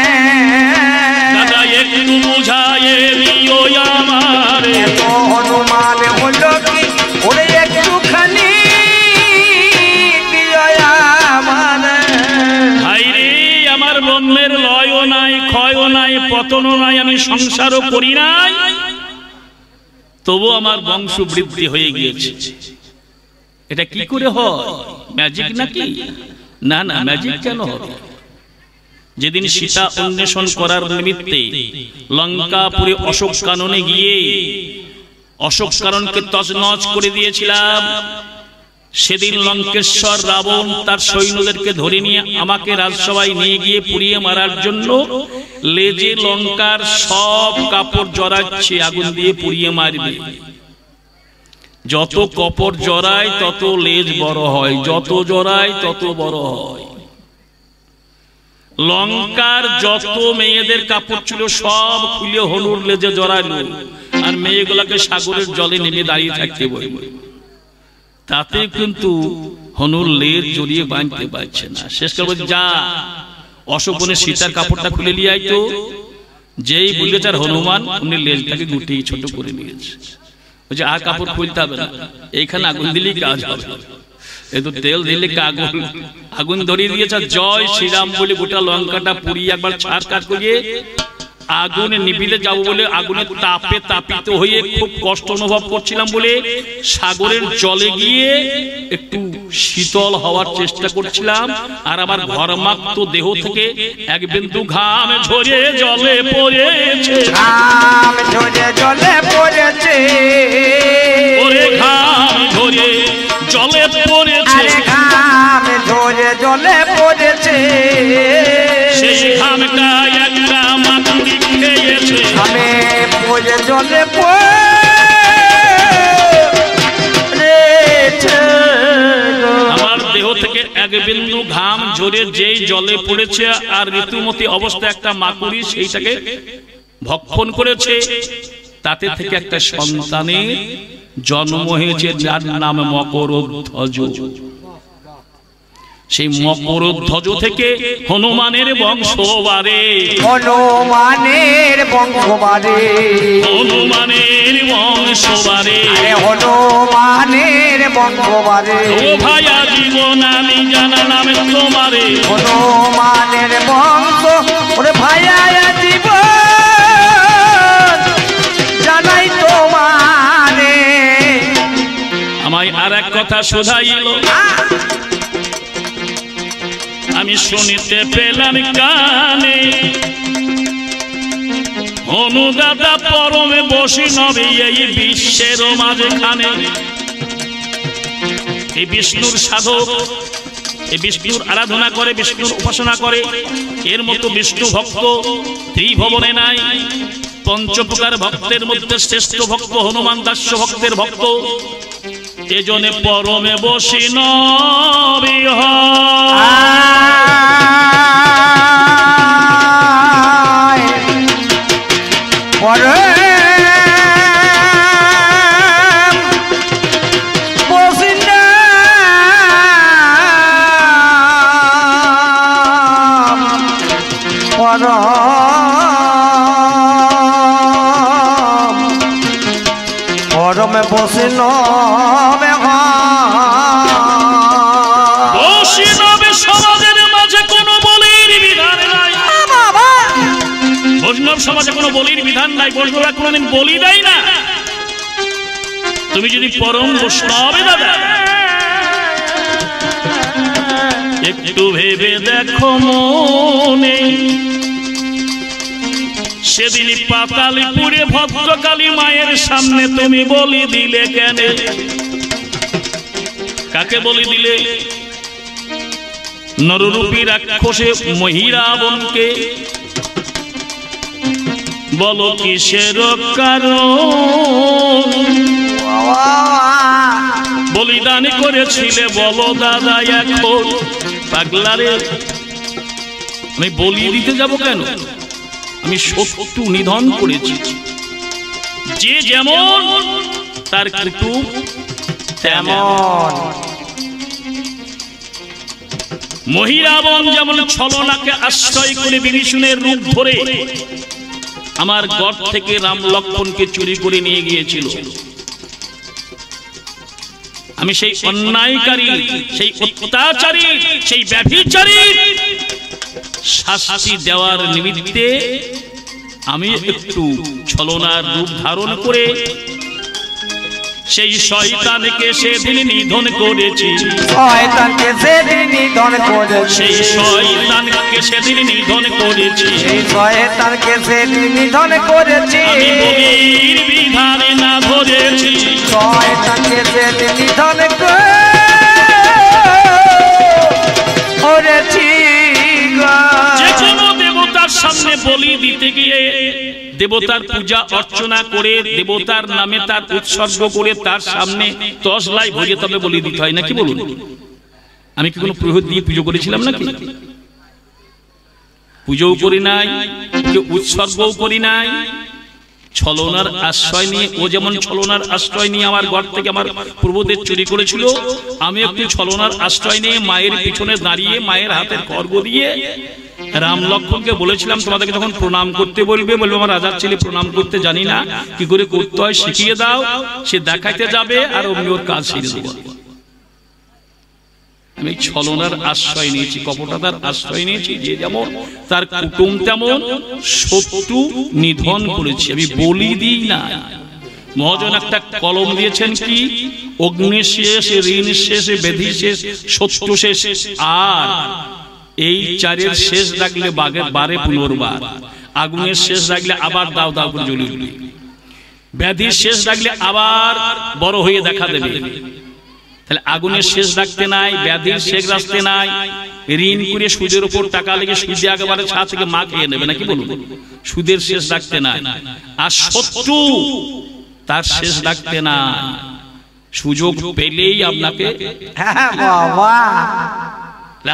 দাদা একটু বুঝায়ে দিও আমারে, এত হনুমান হলো কি ওরে একটুখানি দিও আমারে, ভাই রে আমার ব্রহ্মের লয়ও নাই, ক্ষয়ও নাই, পতনও নাই, আমি সংসারও করি নাই, তবু আমার বংশ বৃদ্ধি হয়ে গিয়েছে। এটা কি করে হয়? ম্যাজিক নাকি? না না, ম্যাজিক কেন হবে? যেদিন সীতা অন্বেষণ করার নিমিত্তে লঙ্কাপুরে অশোক কাননে গিয়ে অশোক কাননকে তছনছ করে দিয়েছিলাম, সেদিন লঙ্কেশ্বর রাবণ তার সৈন্যদেরকে ধরে নিয়ে আমাকে রাজসভায় নিয়ে গিয়ে পুড়িয়ে মারার জন্য লেজে লঙ্কার সব কাপড় জড়াচ্ছে, আগুন দিয়ে পুড়িয়ে মারবে। যত কাপড় জড়ায় তত লেজ বড় হয়, যত জড়ায় তত বড় হয়। লঙ্কার যত মেয়েদের কাপড় ছিল সব খুলে হনুর লেজে জড়াইল, আর মেয়েগুলাকে সাগরের জলে নেমে দাঁড়িয়ে থাকতে বলল। তাতে কিন্তু হনুর লেজ জড়িয়ে বাঁধতে পারছে না। শেষ করে যা অশোক বনে সীতার কাপড়টা খুলে নিয়ে আইতো, যেই বলেছে আর হনুমান উনি লেজটাকে গুটিয়ে ছোট করে নিয়েছে। বলছে আর কাপড় খুলতে হবে না, এইখানে আগুন দিলেই কাজ হবে, এই তো তেল দিলে আগুন ধরিয়ে দিয়েছে। জয় শ্রীরাম বলে গোটা লঙ্কাটা পুড়িয়ে একবার ছাড় কাজ করিয়ে আগুনে নিভিলে যাবো বলে আগুনের তাপে তাপিত হয়ে খুব কষ্ট অনুভব করছিলাম বলে সাগরের জলে গিয়ে একটু শীতল হওয়ার চেষ্টা করছিলাম, আর আমার ঘর্মাক্ত দেহ থেকে এক বিন্দু ঘাম ঝরে জলে পড়েছে, ঘাম ঝরে জলে পড়েছে, ওরে ঘাম ঝরে জলে পড়েছে, আরে ঘাম ঝরে জলে পড়েছে, সেই ঘামটা একটা মাটি খেয়েছে, ঘামে পড়ে জলে পড়েছে, আমার দেহ থেকে এক বিন্দু ঘাম ঝরে যেই জলে পড়েছে, আর ঋতুমতি অবস্থা একটা মাকুড়ি সেইটাকে ভক্ষণ করেছে, তাতে থেকে একটা সন্তানের জন্ম হয়েছে, যার নাম মকরধ্বজ। সেই মকরধ্বজ থেকে হনুমানের বংশ বাড়ে, হনুমানের বংশ বাড়ে, হনুমানের বংশ বাড়ে, হনুমানের বংশ বাড়ে, ও ভাইয়া জীবন আমি জানালাম তোমারে, হনুমানের বংশ ওরে ভাইয়া জীবন জানাই তোমারে। আমায় আর এক কথা শোধাইল, আমি শুনিতে পেলাম কানে, অনুদাতা পরমে বৈষ্ণবে এই বিশ্বের মাঝখানে এই বিষ্ণুর সাধক, এই বিষ্ণুর আরাধনা করে, বিষ্ণুর উপাসনা করে, এর মতো বিষ্ণু ভক্ত ত্রিভুবনে নাই। পঞ্চপ্রকার ভক্তের মধ্যে শ্রেষ্ঠ ভক্ত হনুমান দাস ভক্তের ভক্ত, এজনে পরমে বৈষ্ণবে পরমে বৈষ্ণবে সমাজের মাঝে কোনো বলির বিধান নাই। বৈষ্ণব সমাজে কোনো বলির বিধান নাই, বৈষ্ণবরা কোনোদিন বলি দেয় না। তুমি যদি পরম বৈষ্ণবে দাদা একটু ভেবে দেখো মনে, সেদিন পাতালিপুরে ভদ্রকালী মায়ের সামনে তুমি বলি দিলে কেন? কাকে বলি দিলে? নররূপী রাক্ষসে মহিরাবণকে। বলো কিসের কারণ বলিদান করেছিলে? বলো দাদা এখন। পাগলারে, আমি বলি দিতে যাব কেন? আমি শত্রু নিধন করেছি। যে যেমন তার কুটুম তেমন। মহিরাবণ যেমন ছলনাকে আশ্রয় করে বিভীষণের রূপ ধরে আমার গড় থেকে রাম লক্ষ্মণকে চুরি করে নিয়ে গিয়েছিল, আমি সেই অন্যায়কারী, সেই অত্যাচারী, সেই ব্যভিচারী শাস্তি দেওয়ার নিমিত্তে আমি একটু ছলনার রূপ ধারণ করে সেই শয়তানকে সেদিন নিধন করেছি। শয়তানকে সেদিন নিধন করেছি। সেই শয়তানকে সেদিন নিধন করেছি। সেই শয়তানকে সেদিন নিধন করেছি। আমি বলির বিধান না ধরেছি। শয়তানকে সেদিন নিধন করেছি। যে কোনো দেবতার সামনে বলি দিতে গিয়ে দেবতার পূজা অর্চনা করে দেবতার নামে তার উৎসর্গ করে তার সামনে তসলাই ভরে তবে বলি দিতে হয় নাকি বলুন? আমি কি কোনো প্রহদ দিয়ে পুজো করেছিলাম নাকি? পুজোও করি নাই, উৎসর্গও করি নাই। ছলনার আশ্রয় নিয়ে, ও যেমন ছলনার আশ্রয় নিয়ে আমার ঘর থেকে আমার পূর্বদের চুরি করেছিল, আমি একটু ছলনার আশ্রয় নিয়ে মায়ের পিছনে দাঁড়িয়ে মায়ের হাতের খড়গ দিয়ে রাম লক্ষ্মণকে বলেছিলাম তোমাদেরকে যখন প্রণাম করতে বলবে, বলবে আমার রাজার ছেলে প্রণাম করতে জানি না, কি করে করতে হয় শিখিয়ে দাও। সে দেখাইতে যাবে আর অমনি ওর কাজ শিখে দেবো। আমি ছলনার আশ্রয় নিয়েছি, কপটতার আশ্রয় নিয়েছি। যে যেমন তার কুটুম তেমন শত্রু নিধন করেছি, আমি বলি দিই না। মহাজন একটা কলম দিয়েছেন কি, অগ্নি শেষ, ঋণ শেষ, ব্যাধি শেষ, শত্রু শেষ, আর এই চারের শেষ লাগলে বারে পুনর্বার, আগুনের শেষ লাগলে আবার দাও দাও করে জ্বলে উঠবে, ব্যাধির শেষ লাগলে আবার বড় হয়ে দেখা দেবে। তাহলে আগুনের শেষ রাখতে নাই, ব্যাধির শেষ রাখতে নাই, ঋণ করে সুদের উপর টাকা লেগে সুদে একেবারে ছা থেকে মা খেয়ে নেবে নাকি বলুন? সুদের শেষ রাখতে নাই। আর শত্রু তার শেষ রাখতে নাই, সুযোগ পেলেই আপনাকে।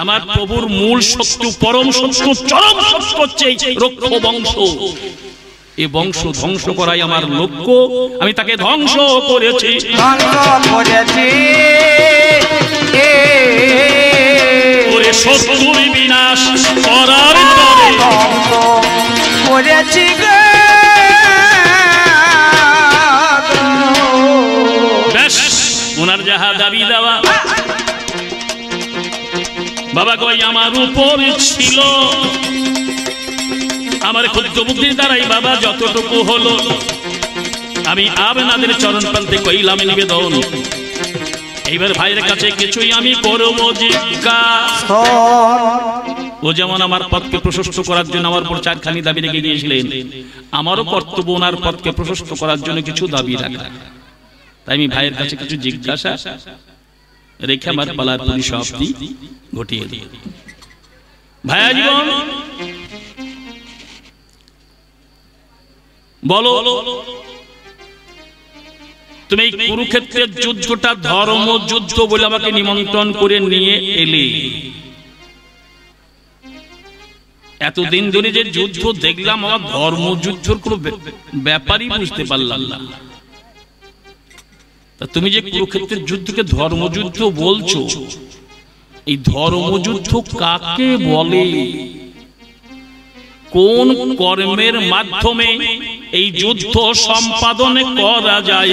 আমার প্রভুর মূল শত্রু, পরম শত্রু, চরম শত্রু হচ্ছে রক্ষ বংশ। এই বংশ ধ্বংস করাই আমার লক্ষ্য। আমি তাকে ধ্বংস করেছি, ওরে শত্রুর বিনাশ করার তরে করেছি। ব্যাস ওনার যাহা দাবি দেওয়া বাবা গই আমার উপর ছিল, আমার ক্ষুদ্র বুদ্ধির দ্বারাই বাবা যতটুকু হলো আমি আপনাদের চরণ প্রান্তে কইলাম নিবেদন। এইবার ভাইয়ের কাছে কিছুই আমি করবো জিজ্ঞাসা। ও যেমন আমার পথকে প্রশস্ত করার জন্য আমার উপর চারখানি দাবি রেখে গিয়েছিলেন, আমারও কর্তব্য ওনার পথকে প্রশস্ত করার জন্য কিছু দাবি রাখা। তাই আমি ভাইয়ের কাছে কিছু জিজ্ঞাসা রেখে আমার পালার পরিসমাপ্তি ঘটিয়ে দিই। ভাইয়া জীবন বলো, তুমি এই কুরুক্ষেত্রের যুদ্ধটা ধর্ম যুদ্ধ বলে আমাকে নিমন্ত্রণ করে নিয়ে এলে, এতদিন ধরে যে যুদ্ধ দেখলাম আমার ধর্মযুদ্ধের কোনো ব্যাপারই বুঝতে পারলাম না। তা তুমি যে কুরুক্ষেত্রের যুদ্ধকে ধর্মযুদ্ধ বলছো, এই ধর্মযুদ্ধ কাকে বলে? কোন কর্মের মাধ্যমে এই যুদ্ধ সম্পাদন করা যায়?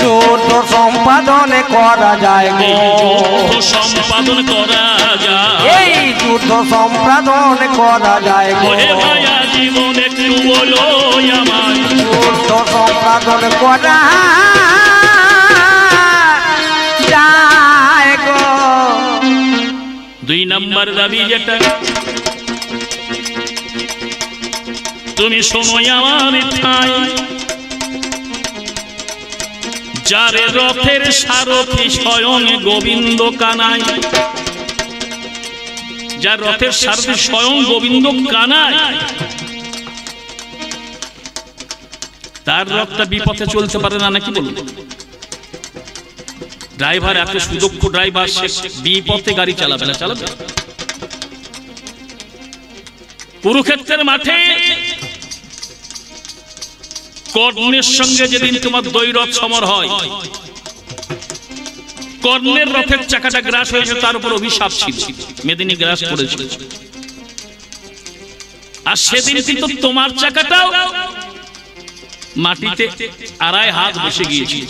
যুদ্ধ সম্পাদন করা যায়, যুদ্ধ সম্পাদন করা যায়, এই যুদ্ধ সম্পাদন করা যায়। ওহে ভাইয়া জীবন একটু বলো আমায়, যুদ্ধ সম্পাদন করা যায় গো। 2 নম্বর দাবি যেটা, তুমি শোনো আমার ঠাই, যার রথের সারথি স্বয়ং গোবিন্দ কানাই, যার রথের সারথি স্বয়ং গোবিন্দ কানাই, তার রথটা বিপথে চলতে পারে না নাকি বলুন? ড্রাইভার এত সুদক্ষ ড্রাইভার, সে বিপথে গাড়ি চালাবে না? চালাবে। কুরুক্ষেত্রের মাঠে কর্ণের সঙ্গে যেদিন তোমার দ্বৈরথ সমর হয়, কর্ণের রথের চাকাটা গ্রাস হয়েছে, তার উপর অভিশাপ ছিল, মেদিনী গ্রাস করেছিল। আর সেদিন কিন্তু তোমার চাকাটাও মাটিতে 2.5 হাত বসে গিয়েছিল।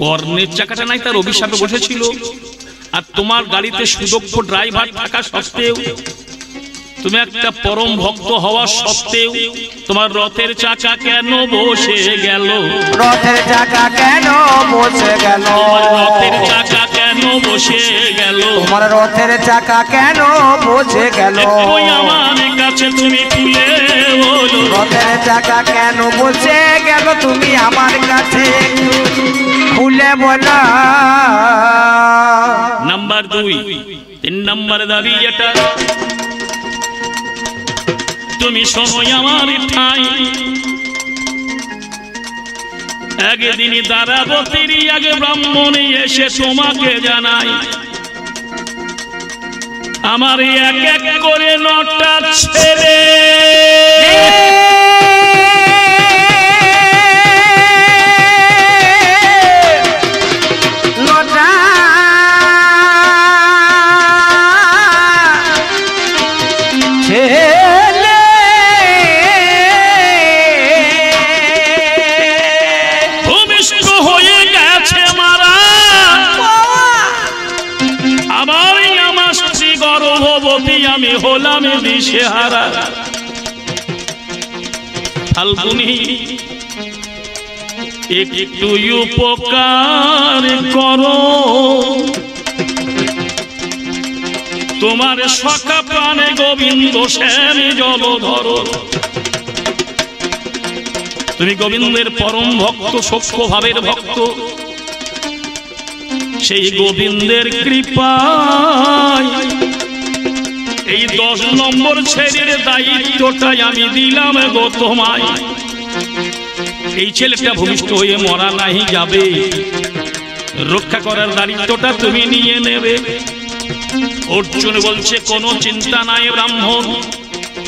কর্ণের চাকাটা নাই, তার অভিশাপে বসেছিল। আর তোমার গাড়িতে সুদক্ষ ড্রাইভার থাকা সত্ত্বেও, তুমি একটা পরম ভক্ত হওয়া সত্ত্বেও, তোমার রথের চাকা কেন বসে গেল? রথের চাকা কেন বসে গেল? রথের চাকা কেন বসে গেল? তোমার রথের চাকা কেন বসে গেল? ওই আমার কাছে তুমি তুলে বলো, রথের চাকা কেন বসে গেল? তুমি আমার কাছে খুলে বলো। নাম্বার 2। 3 নম্বর দাবি এটা, তুমি শোনো আমার ঠাই, একদিন দ্বারাবতীর আগে ব্রাহ্মণী এসে তোমাকে জানাই, আমার এক এক করে 9টা ছেলে আমি হলাম দিশেহারা। ফাল্গুনি একটু উপকার করো, তোমার সখা প্রাণে গোবিন্দ সেন জলধর, তুমি গোবিন্দের পরম ভক্ত, সূক্ষ্ম ভাবের ভক্ত। সেই গোবিন্দের কৃপায় এই 10 নম্বর ছেলের দায়িত্বটাই আমি দিলাম গো তোমায়। এই ছেলেটা ভূমিষ্ঠ হয়ে মরা নাহি যাবে, রক্ষা করার দায়িত্বটা তুমি নিয়ে নেবে। অর্জুন বলছে কোনো চিন্তা নাই ব্রাহ্মণ,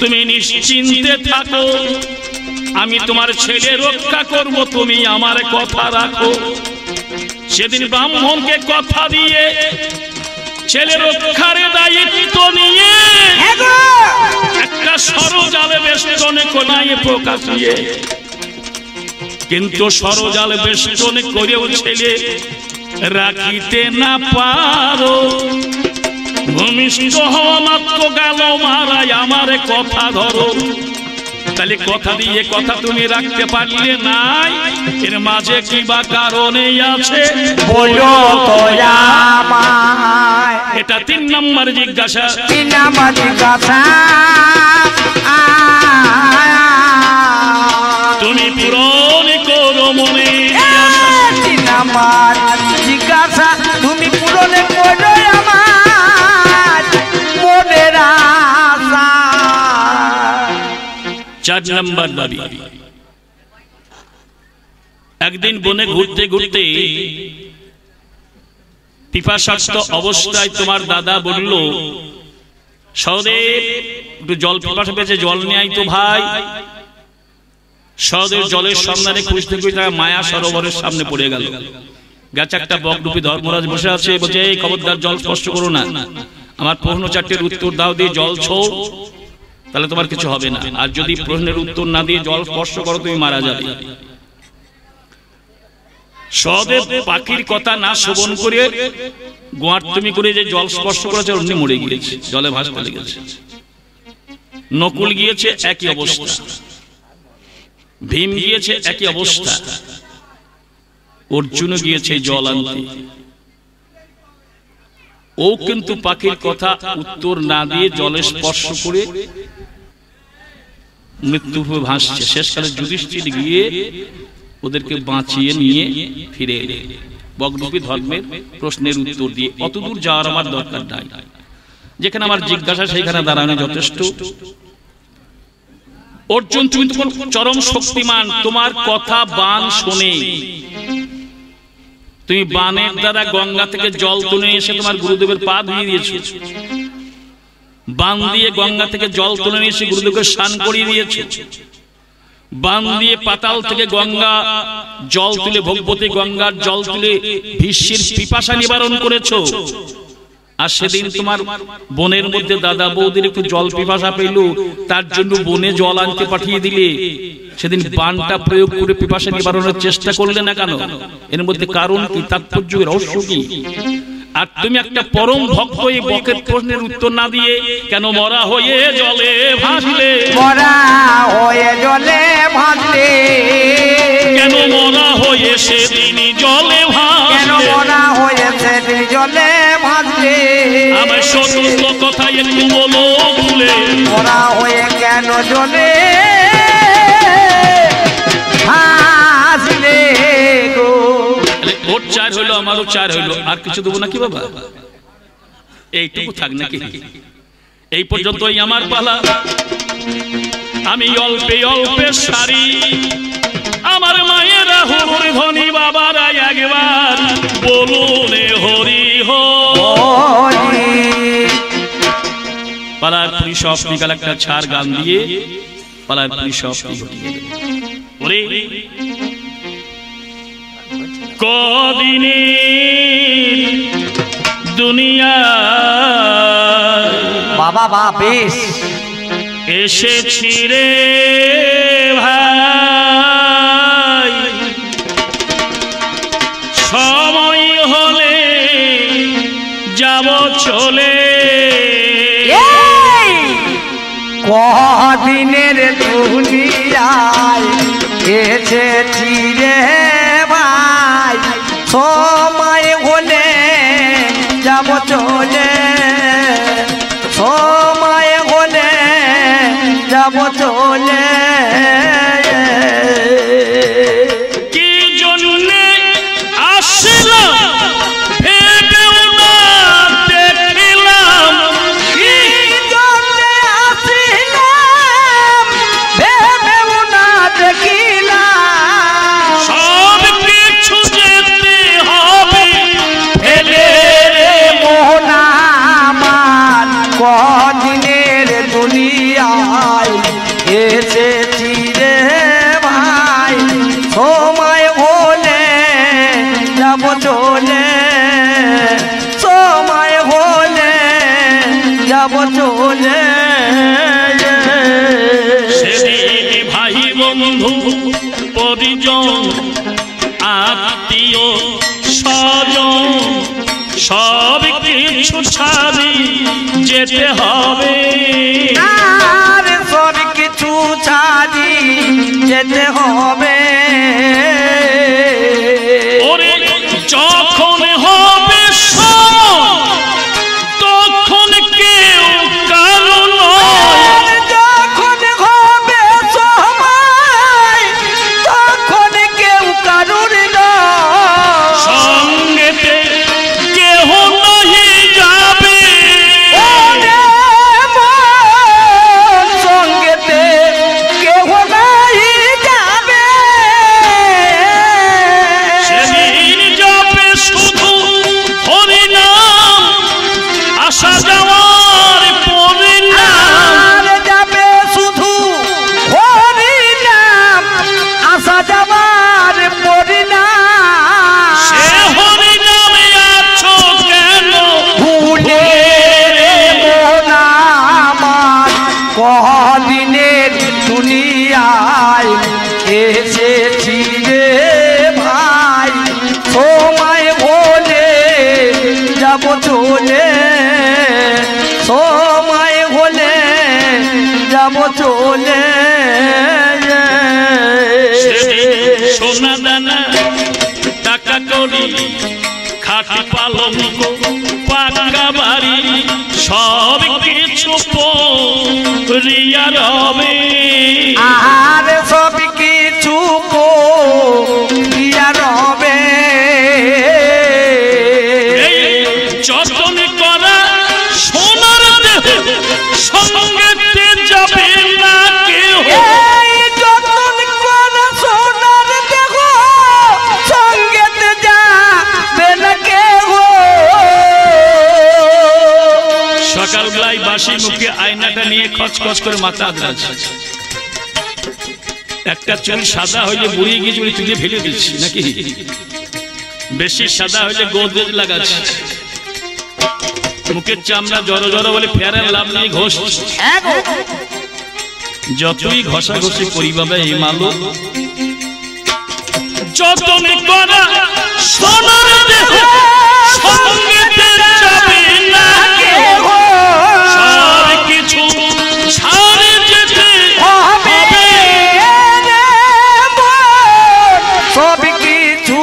তুমি নিশ্চিন্তে থাকো, আমি তোমার ছেলে রক্ষা করব, তুমি আমার কথা রাখো। সেদিন ব্রাহ্মণকে কথা দিয়ে ছেলে রক্ষার দায়িত্ব নিয়ে একটা সরজাল বেষ্টনে কোনায় প্রকাশিয়ে, কিন্তু সরজাল বেষ্টনে করেও ছেলে রাখিতে না পারো। ভূমিষ্ঠ হওয়া মাত্র গেল মারাই আমার কথা ধরো। তাহলে কথা দিয়ে কথা তুমি রাখতে পারলে নাই, এর মাঝে কি বা কারণে আছে বলো তো আমায়। এটা 3 নম্বর জিজ্ঞাসা। 3 নম্বর জিজ্ঞাসা, তুমি পূরণ করো মনে। 3 নম্বর জিজ্ঞাসা, তুমি পূরণ করো আমার মনের আশা। 4 নম্বর দাবি, একদিন বনে ঘুরতে ঘুরতে পিপাসার্ত অবস্থায় তোমার দাদা বলল, সহদেব একটু জল পিপাসা পেয়েছে, জল নিয়ে আই তো ভাই। সহদেব জলের সন্ধানে খুঁজতে খুঁজতে মায়া সরোবরের সামনে পড়ে গেল। গাছে একটা বকরূপী ধর্মরাজ বসে আছে, বলছে এই খবরদার জল স্পর্শ করো না, আমার প্রশ্ন 4টির উত্তর দাও, দিয়ে জল ছোও, তাহলে তোমার কিছু হবে না, আর যদি প্রশ্নের উত্তর না দিয়ে জল স্পর্শ করো তুমি মারা যাবে। সহদেব পাখির কথা না শ্রবণ করে গোয়ার তুমি করে যে জল স্পর্শ করেছে অমনি মরে গিয়েছে, জলে ভাসতে লেগেছে। নকুল গিয়েছে একই অবস্থা, ভীম গিয়েছে একই অবস্থা, অর্জুন গিয়েছে জল আনতে। ও কিন্তু পাখির কথা উত্তর না দিয়ে জলে স্পর্শ করে মৃত্যুরূপে ভাসছে। শেষকালে যুধিষ্ঠির গিয়ে ওদেরকে বাঁচিয়ে নিয়ে ফিরে এলে বকরূপী ধর্মের প্রশ্নের উত্তর দিয়ে। অতদূর যাওয়ার আমার দরকার নাই, যেখানে আমার জিজ্ঞাসা সেইখানে দাঁড়ানো যথেষ্ট। অর্জুন তুমি তো চরম শক্তিমান, তোমার কথা বান শোনে, তুমি বানের দ্বারা গঙ্গা থেকে জল তুলে এসে তোমার গুরুদেবের পা ধুয়ে দিয়েছো, বান দিয়ে গঙ্গা থেকে জল তুলে এসে গুরুদেবকে স্নান করিয়ে দিয়েছো, বান দিয়ে পাতাল থেকে গঙ্গা জল তুলে ভগবতী গঙ্গার জল তুলে ভীষ্মের পিপাসা নিবারণ করেছো। আর সেদিন তোমার বনের মধ্যে দাদা বৌদির একটু জল পিপাসা পেল, তার জন্য বনে জল আনতে পাঠিয়ে দিলে। সেদিন বানটা প্রয়োগ করে পিপাসা নিবারণের চেষ্টা করলে না কেন? এর মধ্যে কারণ কি, তাৎপর্য, রহস্য কি? আর তুমি একটা পরম ভক্ত, এই বকের প্রশ্নের উত্তর না দিয়ে কেন মরা হয়ে জলে ভাসলে? মরা হয়ে জলে ভাসলে, কেন মরা হয়ে সেদিন জলে ভাসলে? কেন মরা হয়ে সেদিন জলে ভাসলে? আমার সমস্ত কথা একটু বলো ভুলে। মরা হয়ে কেন জলে ভাসলে গো? ওর 4 হইলো, আমারও 4 হইলো, আর কিছু দেবো নাকি বাবা? এইটুকু থাক নাকি? এই পর্যন্তই আমার পালা। আমি অল্পে অল্পে সারি, আমার মায়েরা হুর ধনী, বাবারা একবার বলুন হরি হরি। পালার পুরি সব নিকাল একটা ছাড় গান দিয়ে পালার পুরি সব ওরে কদিনে দুনিয়া বাবা বা বেশ এসেছি রে ভাই, সময় হলে যাব চলে। কদিনের দুনিয়ায় এসেছি রে ভাই, সময় হলে যাব চলে, সময় হলে যাব চলে। কি জন্যে আসলাম ভেবেও না দেখলাম, কি জন্যে আসলাম ভেবেও না দেখিলাম, সব কিছু যেতে হবে ফেলে রে মন আমার। কদিনের দুনিয়ায় এসেছি রে ভাই, সময় হলে যাব চলে, সময় হলে যাব চলে। সেদিন ভাই বন্ধু পরিজন আত্মীয় স্বজন সব কিছু ছাড়ি যেতে হবে। আর সব কিছু ছাড়ি যেতে হবে। ওরে যখন হবে সময় যাব চলে সময় হলে যাব চলে সোনা দানা টাকা করি খাটি পালঙ্ক পাকা বাড়ি সব কিছু রিয়া রবে আর সব কিছু রিয়া রবে যতন করা সোনার দেহ সঙ্গেতে যাবে না কেউ যতন করা সোনার দেহ সঙ্গেতে যাবে না কেউ সকালবেলায় বাসি মুখে আয়নাটা নিয়ে খচখচ করে মাথা আঁচড়াচ্ছে একটা চুল সাদা হইলে বুড়িয়ে গিয়ে চুড়ি তুলে ফেলে দিচ্ছি নাকি বেশি সাদা হইলে গোদরেজ লাগাচ্ছি মুখের চামড়া জড়ো জড়ো বলে ফেরার লাভ নেই ঘষ যতই ঘষাঘষি করি বাবা এই মালো যতনে করা সোনার দেহ সঙ্গেতে যাবে না কেউ সব কিছু ছাড়ে যেতে হবে সব কিছু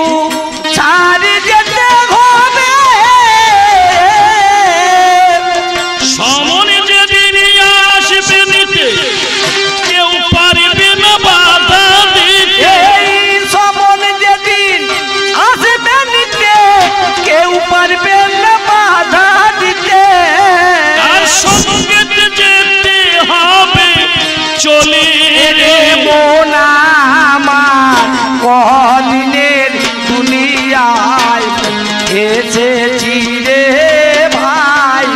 ছাড়ে যেতে হবে সমনে যেদিন আসবে নিতে কেউ পারবে না বাধা দিতে সমনে যেদিন আসবে নিতে কেউ পারবে না বাধা দিতে তার সঙ্গে যেতে হবে চলে রে মন আমার কদিনের দুনিয়ায় এসেছি রে ভাই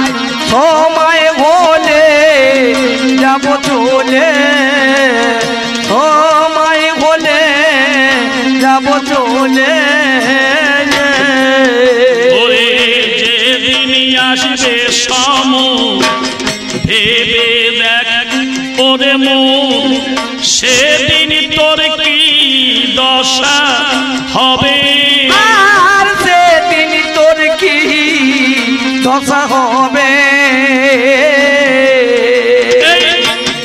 সময় হলে যাব চলে সময় হলে যাব চলে ওরে যেদিন আসবে সম ভেবে দেখ ওরে মন সেদিন তোর কি দশা হবে আর সেদিন তোর কি দশা হবে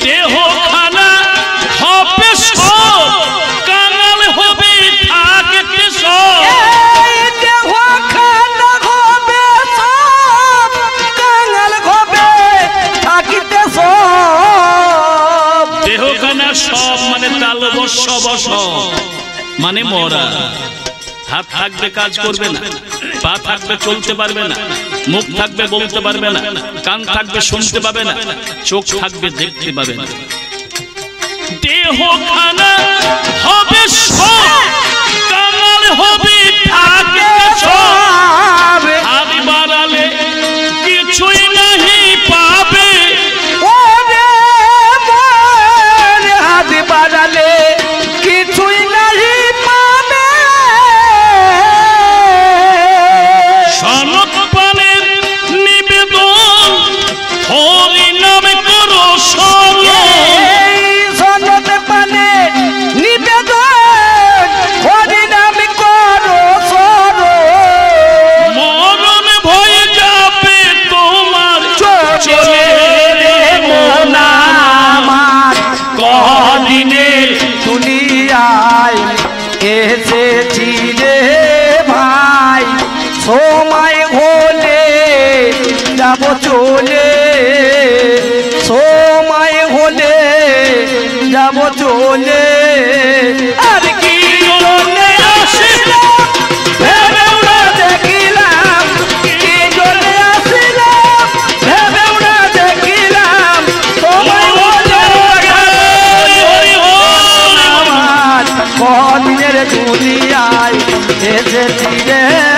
দেহ খানা হবে সব কাঙাল হবে থাকতে সব দেহ খানা হবে সব কাঙাল হবে থাকিতে সব দেহ খানা সব মানে তালবস্য বস মানে মরা হাত থাকবে কাজ করবে না পা থাকবে চলতে পারবে না মুখ থাকবে বলতে পারবে না কান থাকবে শুনতে পাবে না চোখ থাকবে দেখতে পাবে না দেহ খানা হবে সব কাঙাল হবে থাকবে সব হাত বাড়ালে কিছুই নাহি পাবে ওরে মোর হাত বাড়ালে কিছুই নাহি পাবে সনক পানের নিবেদন হরি নামে করো এই সনদ পানে নিবেদন হরি নাম করো সরো মরণ ভয়ে যাবে তোমার চলে রে মন আমার কদিনের দুনিয়ায় এসেছি রে ভাই সময় হলে যাব চলে সময় হলে যাব চলে আর কি জন্যে আসিলাম ভেবেও না দেখিলাম কি জন্যে আসিলাম ভেবেও না দেখিলাম সময় হলে আমার কদিনের দুনিয়ায় এসেছি রে